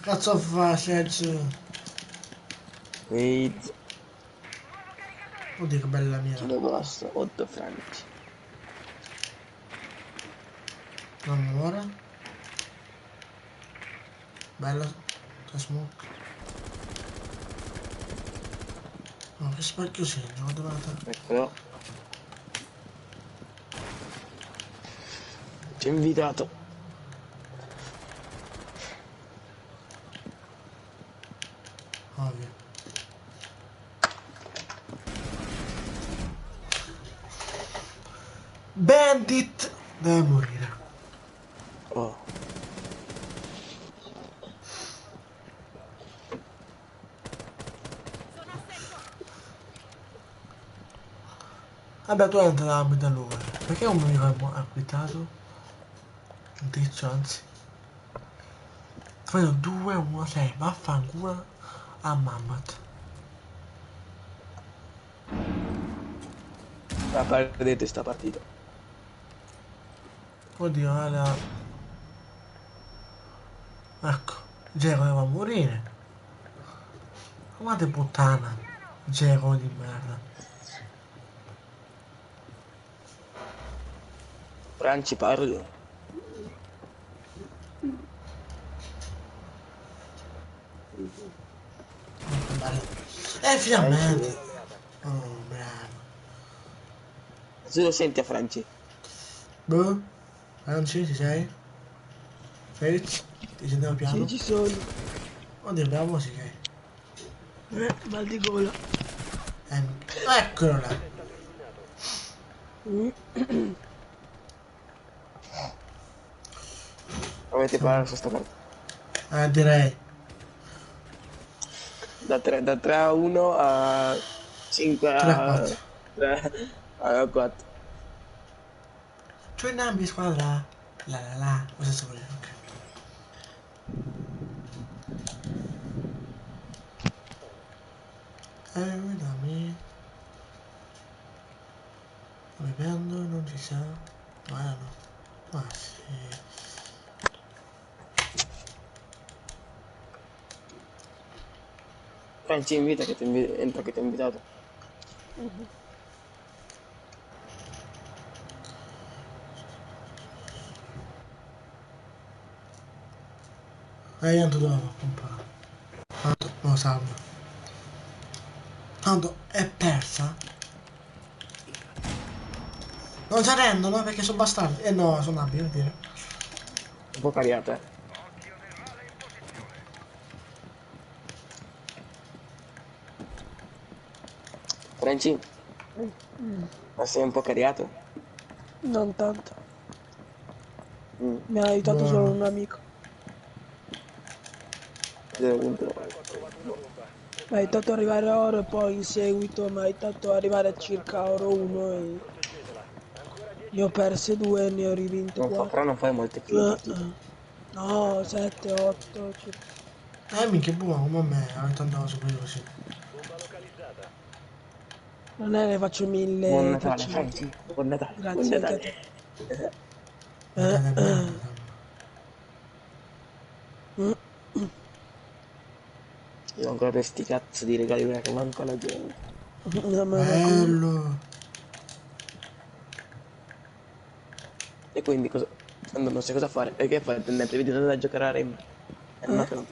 Cazzo fa, Sergio? Wait, Oddio che bella la mia. kilo grosso, 8 franci. Non muore. Bello. Che smoke. No, che specchio segno, ho dovuto... Eccolo. Ci ho invitato. Ovvio. Bandit! Deve morire. Oh. Vabbè, tu entri nell'ambito lui. Perché un mio amico ha acquittato? Un tizio, anzi. Vedo 2-1-6, vaffanculo a Mammoth. La perdete sta partita. Oddio, allora... Ecco, Gego deve morire. Guarda puttana, Gego di merda. Franci parlo. Finalmente! Oh, bravo. Se lo senti a Franci? Boh, Franci, ci sei? Felix, ti sentiamo piano? Sì, ci sono. Oddio, bravo, sì sei. Mal di gola. Eccolo là. Avete parlato su sta partita? Direi. Da 3 a 1 a 5 a 3-4. 3 a 4. Cioè entrambi squadra. La. Cosa sto volendo? Ok. Dammi. Sto bevendo, non ci sa. Ma no. Ma sì. Franci invita che ti entra che ti ha invitato. Tanto dopo comprare. Tanto lo sanno. Tanto è persa. Non si arrendono perché sono bastardi. Eh no, sono abili, per dire. Un po' cariata, Franci? Ma sei un po' cariato? Non tanto. Mm. Mi ha aiutato Buono. solo un amico. 0 punto. Mi ha aiutato ad arrivare a oro e poi in seguito mi ha aiutato ad arrivare a circa oro 1 e ne ho perse 2 e ne ho rivinte Non fa, 4. però non fai molte kill. No, 7, 8 circa. Minchia buono come me, avevo tanta cosa per così. Non è ne faccio Buon 1000. Natale, Franci. Buon Natale. Grazie Buon anche a Natale. te. Io ho ancora questi cazzo di regali perché manco la gente. Bello. E quindi cosa? Quando non sai cosa fare, perché fai? Prendete video da giocare a Rem. No, che non.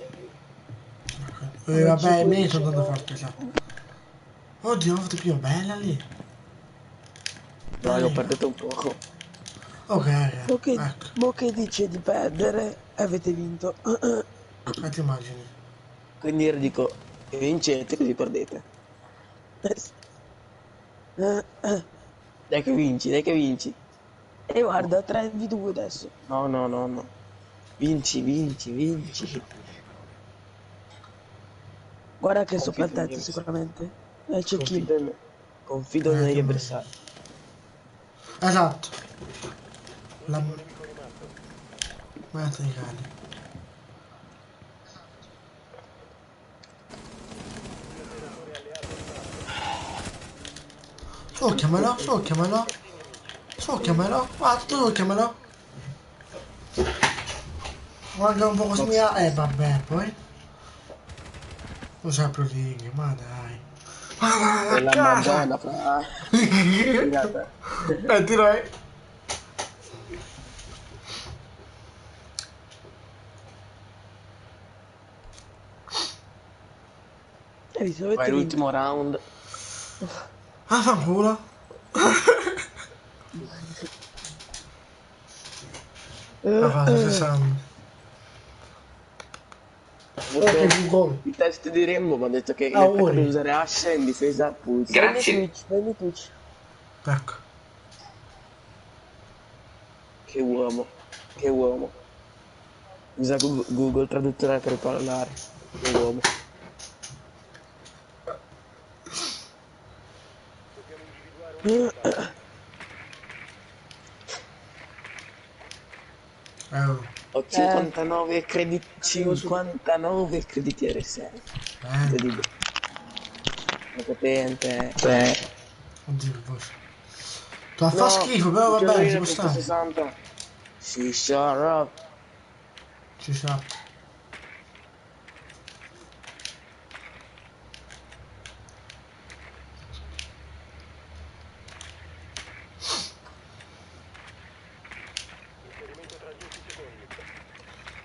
Vabbè, i miei sono tanto forti, sa. Oddio, ho fatto più bella lì. No, io ho perduto un poco. Ok, ecco. Mo che dice di perdere, avete vinto. Ti immagini. Quindi io dico, vincete così perdete. Dai che vinci, dai che vinci. E guarda, 3v2 adesso. No. Vinci. Guarda che sopra il tetto sicuramente. C'è kill. Confido negli avversari. Esatto. La... Guardate i cani. Socchiamelo. Guarda, tu socchiamelo. Guarda un po' così mia. Vabbè, poi. Lo saprò lì, ma dai. Ma dai, la Madonna, fra. Direi. Vai l'ultimo round. Ah, fanculo. La fase 60. Il test di Rembo mi ha detto che per usare Ascia in difesa pulsa. Grazie. Prendi Twitch. Ecco. Che uomo. Che uomo. Usa Google traduttore per parlare. Che uomo. Ho 59 crediti. 59 crediti RSA. Incredibile. Una potente. Oddio, forse. Fa schifo, però va bene, ci può stare. 60. Sì, shut Ci sa.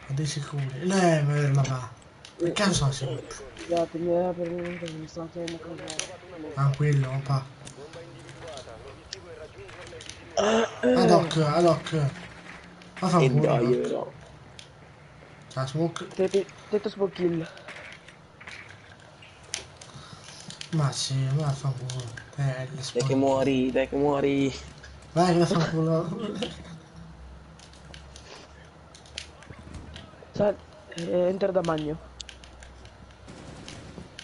A dei sicuri. La va. Che cazzo sono sicuri? Scusate, mi era per mi sto chiedendo cosa. Tranquillo, papà. Ad hoc. Ma fa un culo. Ciao, smoke. Tetto smoke kill. Ma sì, ma fa un culo. Dai che muori, dai che muori. Vai che fa un culo. Enter da bagno.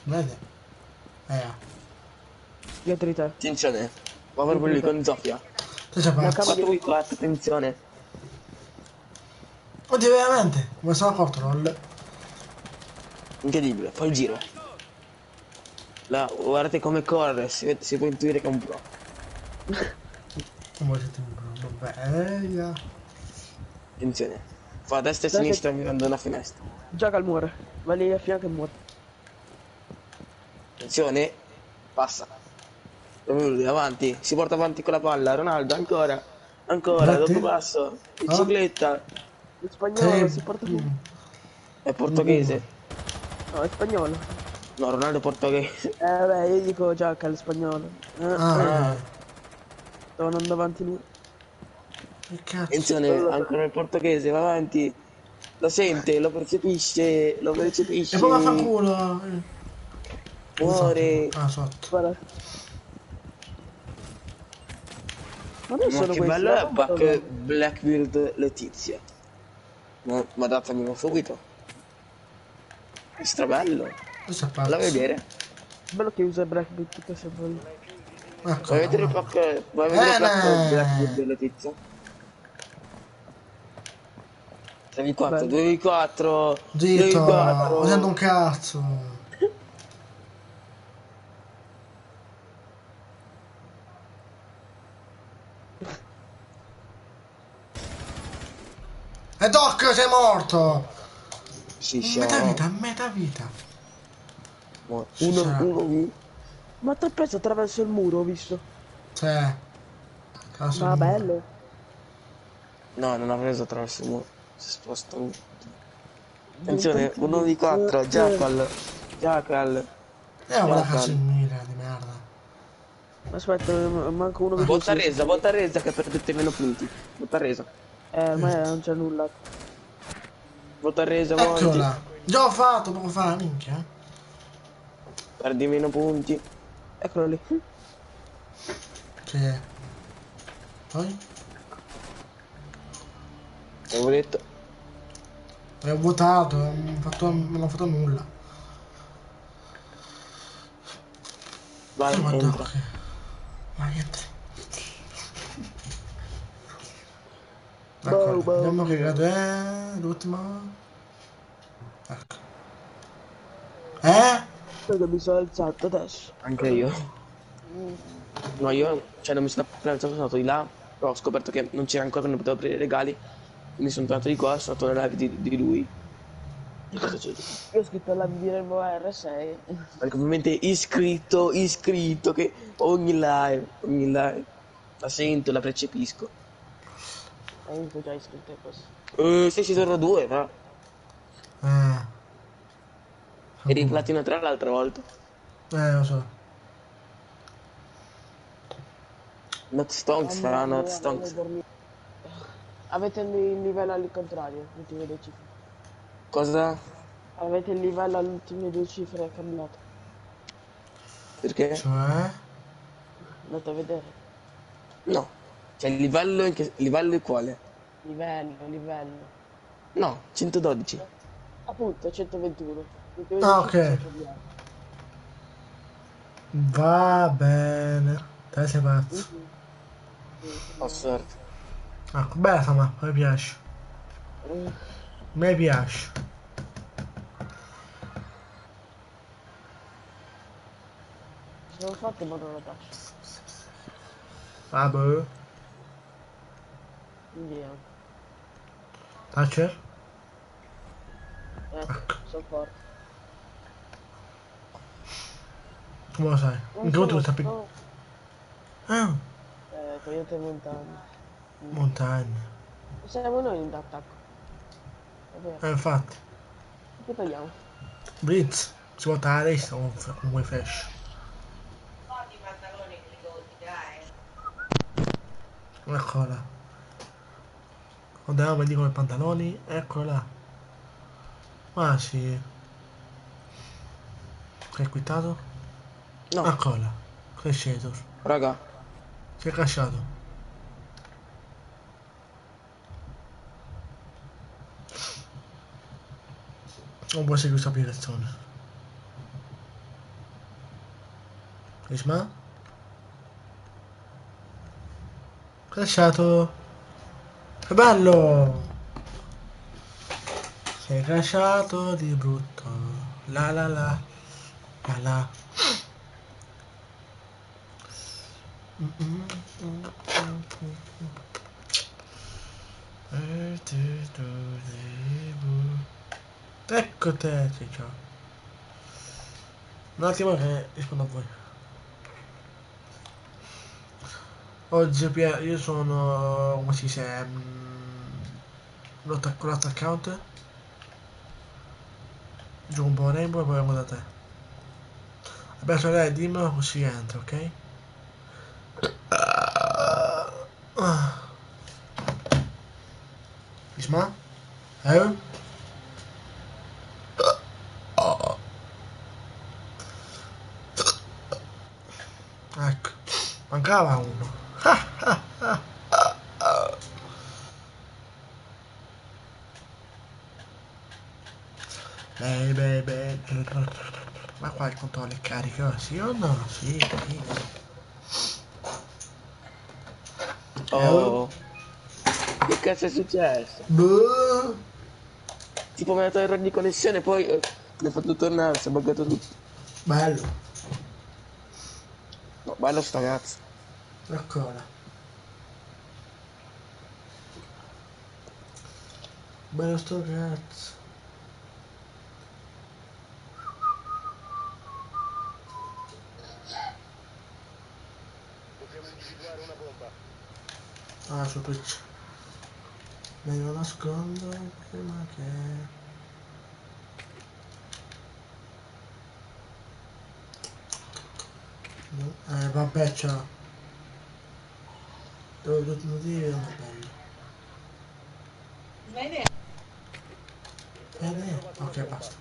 Vede? Dietro di te. Attenzione. Va proprio lì con Zofia. Cosa fa? 4v4, attenzione. Oddio, veramente? Come sono control? Incredibile, fa il giro. Guardate come corre, si può intuire che è un pro. Come siete un pro? Vabbè, Attenzione. Fa a destra e a sinistra mirando una finestra. Gioca al muore. Va lì a fianco e muore. Attenzione. Passa. Avanti. Si porta avanti con la palla. Ronaldo ancora. Dopo passo. Bicicletta. In spagnolo si porta via. È portoghese. No, è spagnolo. No, Ronaldo è portoghese. Beh, io dico gioca al spagnolo. Sto andando avanti lui. Che cazzo? Attenzione, ancora il portoghese, va avanti. Lo sente, lo percepisce. E poi va a fa culo. Muore. Sotto. Guarda. Ma non sono che questi. bello è Pack Blackbeard Letizia. Ma datamelo subito. È strabello. Falla vedere. Bello che usa Blackbeard che se vuoi. Vuoi vedere il pack? Vuoi vedere il pack Blackbeard Letizia? 3v4, 2v4. Zitto, usando un cazzo. E Doc, sei morto! Sì, metà vita. Uno. Ma ti ho preso attraverso il muro, ho visto. Sì. Ma bello. No, non ha preso attraverso il muro. Si sposta. Attenzione, 1v4, Jackal. Quella cazzo in mira di merda. Aspetta, manco uno che botta resa che per tutti meno punti. Botta resa. Ormai non c'è nulla. Botta resa, eccola. Già ho fatto poco fa, minchia. Perdi meno punti. Eccolo lì. Sì. Poi? Avevo detto. Ho votato, non ho fatto nulla. Vai, entra. Vai, entra. Ecco, vediamo che grado è l'ultimo. Ecco. Perché mi sono alzato adesso. Anche io. No, io, non mi sono appena alzato, sono andato di là, però ho scoperto che non c'era ancora, non potevo aprire i regali. Quindi sono tornato di qua, sono andato nella live di lui. E cosa c'è? Io ho scritto la di Rainbow R6. Perché ovviamente iscritto, che ogni live. La sento, la percepisco. Io già iscritto a questo. Se ci sono due, però. Eri in platino 3 l'altra volta. Lo so. Not stonks, not stonks. Avete il livello al contrario, le ultime 2 cifre. Cosa? Avete il livello alle ultime 2 cifre cambiato. Perché? Cioè? Andate a vedere. No. Cioè il livello è quale? Livello. No, 112. Appunto, 121. Ah, 121 ok. Va bene. Te sei pazzo. Ho sorte. Ecco, bella sta mappa, mi piace. Mi piace. Ci sono fatte ma non la faccio. Vabbè. Via. Thatcher? Sono forte. Come lo sai? In che modo tu sappi? Ah, Togliete montagne. montagne. Siamo noi in attacco. È vero. Infatti. Che togliamo? Blitz. Si può tagliare lista con quei flash. Eccola. Andiamo a vedere come pantaloni. Eccola. Ah sì. Che hai quittato? No. Eccola. Crescetor. Raga. Si è casciato. Non può seguire questa applicazione. Isma? Crashato. Che bello! Sei crashato di brutto. La la la. La la. Ecco te, ciao. Un attimo che rispondo a voi. Oggi io sono, come si dice, con l'attaccount. Gioco un po' Rainbow e poi vengo da te. Vabbè, sorella, dimmelo così entra, ok? Isma? Ecco, mancava uno. Beh. Ma qua il controllo è carico, sì o no? Sì. Oh. Che cazzo è successo? Boh. Tipo mi ha dato errore di connessione, poi mi ha fatto tornare, si è buggato tutto. Bello. No, bello sta cazzo. Eccola. Bello sto cazzo. Dobbiamo individuare una bomba. Ah, su Twitch. Me lo nascondo prima che... vabbè, ciao. Devo dire, ma bello. Bene, ok, basta.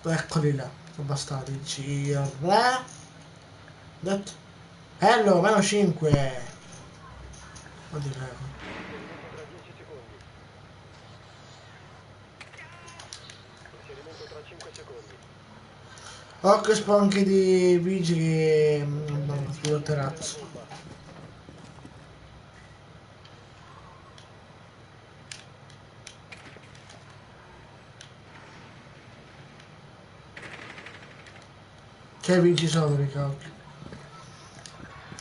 Eccoli là, sono bastati. Gira. Detto. Hello, meno 5. Ma ti prego. Tra 10 secondi. Inserimento tra 5 secondi. Occhio sponchi di vigili sullo terrazzo. Che vigili sono, ricalchi?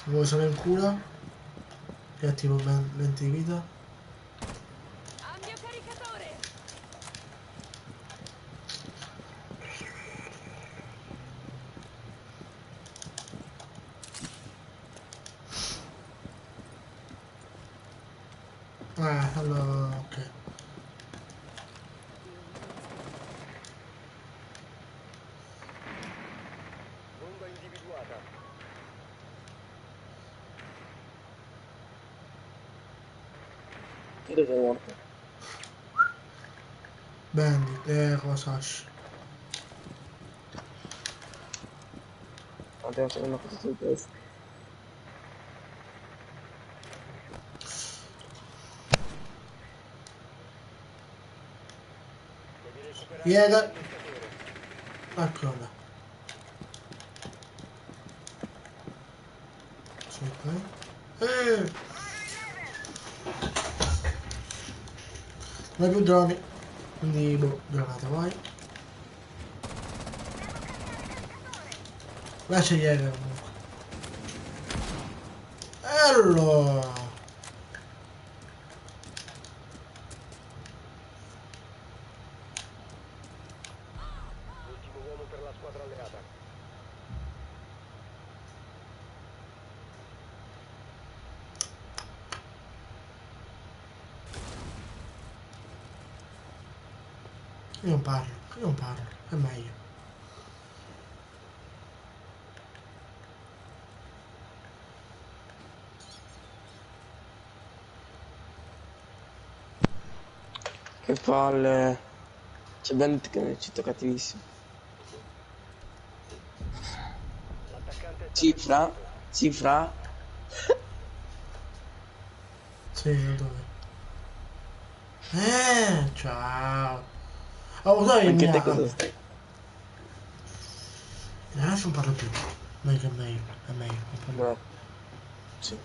Vuoi sono in cura? Che attivo 20 di vita? Cambio caricatore! Allora, ok. Bomba individuata. Che sei morto? Bandit, Rosash. Adesso una cosa sul testa. Piega. Eccola. Sì, poi. Non hai più droni. Quindi, boh, granata, vai. Là c'è Jäger comunque. Bello! Ultimo uomo per la squadra alleata. Io non parlo, è meglio. Che palle. C'è ben detto che è città cattivissimo. L'attaccante è stato Cifra? eliminato. Cifra? Sì, dove? Ciao. Oh, sai, Anche te mia... cosa stai? Adesso non parlo più. Meglio che è meglio, è meglio. Non parlo. No. Sì.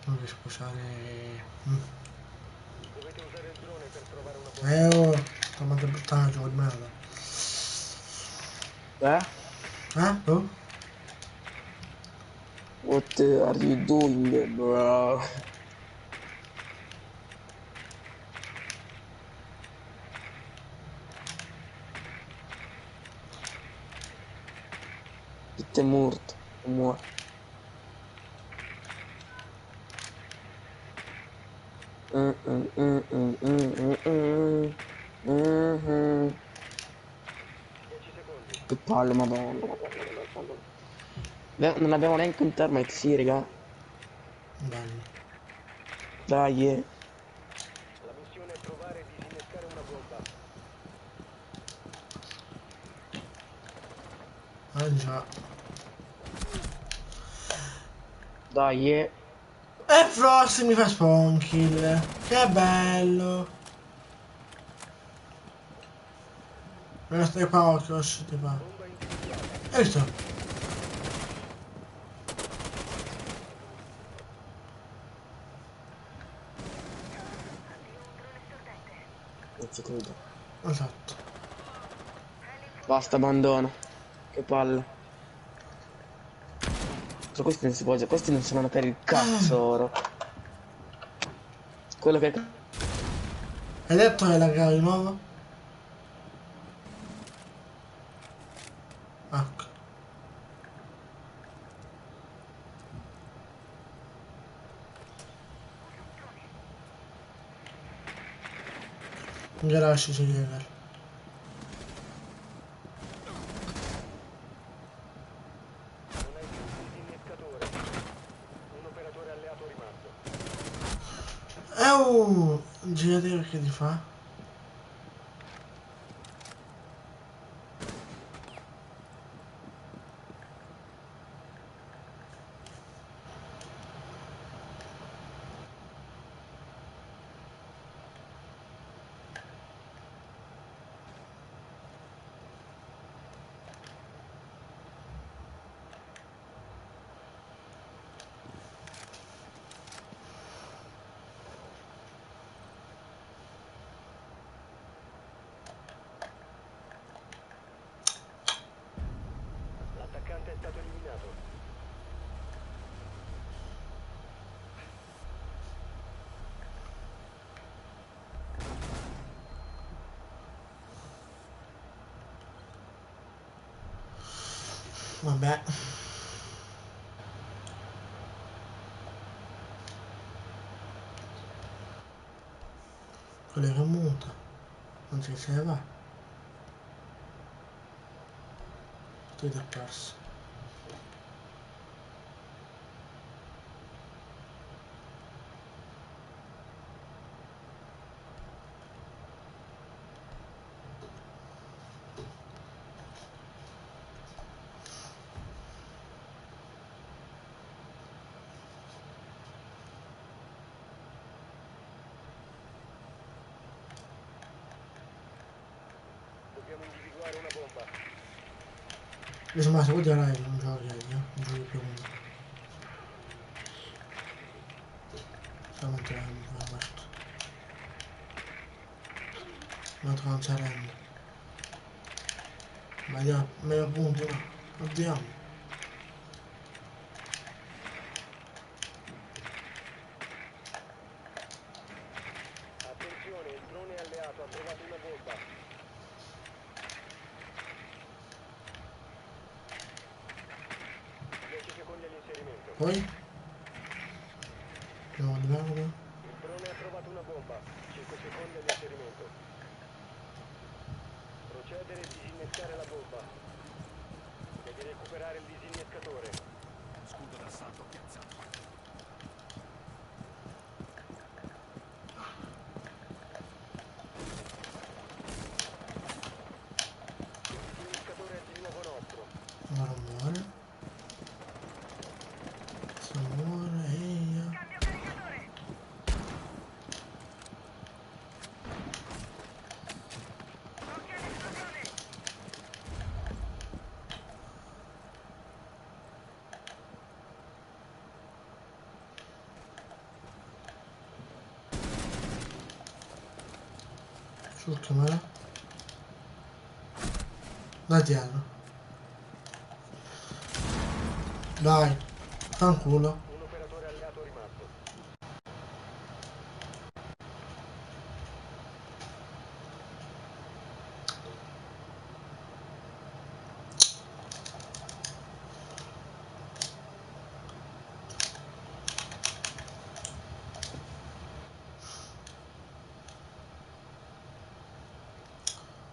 Non riesco a usare... Dovete usare il drone per trovare una bomba. Oh, sto mandando puttana, gioco di merda. Oh? What are you doing, bro? Tutto è morto. È morto. Che palle, madonna. Non abbiamo neanche un termite, sì, raga. Bello. Dai, La missione è trovare e disinnescare una bomba. Ah già. dai, E Frost mi fa spawn kill. Che bello. Non stai qua, occhio, ti fa. Bomba individuata. Hai visto? non ci credo. Esatto. Basta, abbandono. Che palle. Questi non si può, questi non sono per il cazzo oro. Quello che... Hai detto che la grava di nuovo? Ecco. In garage c'è Jäger. Non hai più un disinnescatore. Un operatore alleato rimasto. Girati che ti fa? L'attaccante è stato eliminato. Vabbè. Quello che muta. Non si se ne va. partita è persa. Dobbiamo individuare una bomba. Insomma, se vuoi dire non giochi io, non giochi più uno. Stiamo entrando per questo. Un altro non si rende. Meglio punti, no. Andiamo. Attenzione, il drone alleato ha trovato una bomba. 10 secondi all'inserimento. Poi? Andiamo di nuovo. Il drone ha trovato una bomba. 5 secondi all'inserimento. Procedere e disinnescare la bomba. Devi recuperare il disinnescatore. Scudo d'assalto piazzato. Il disinnescatore è di nuovo nostro. Ora muore. Se muore io. Ciuccamela. Dai dietro. Dai. Fanculo.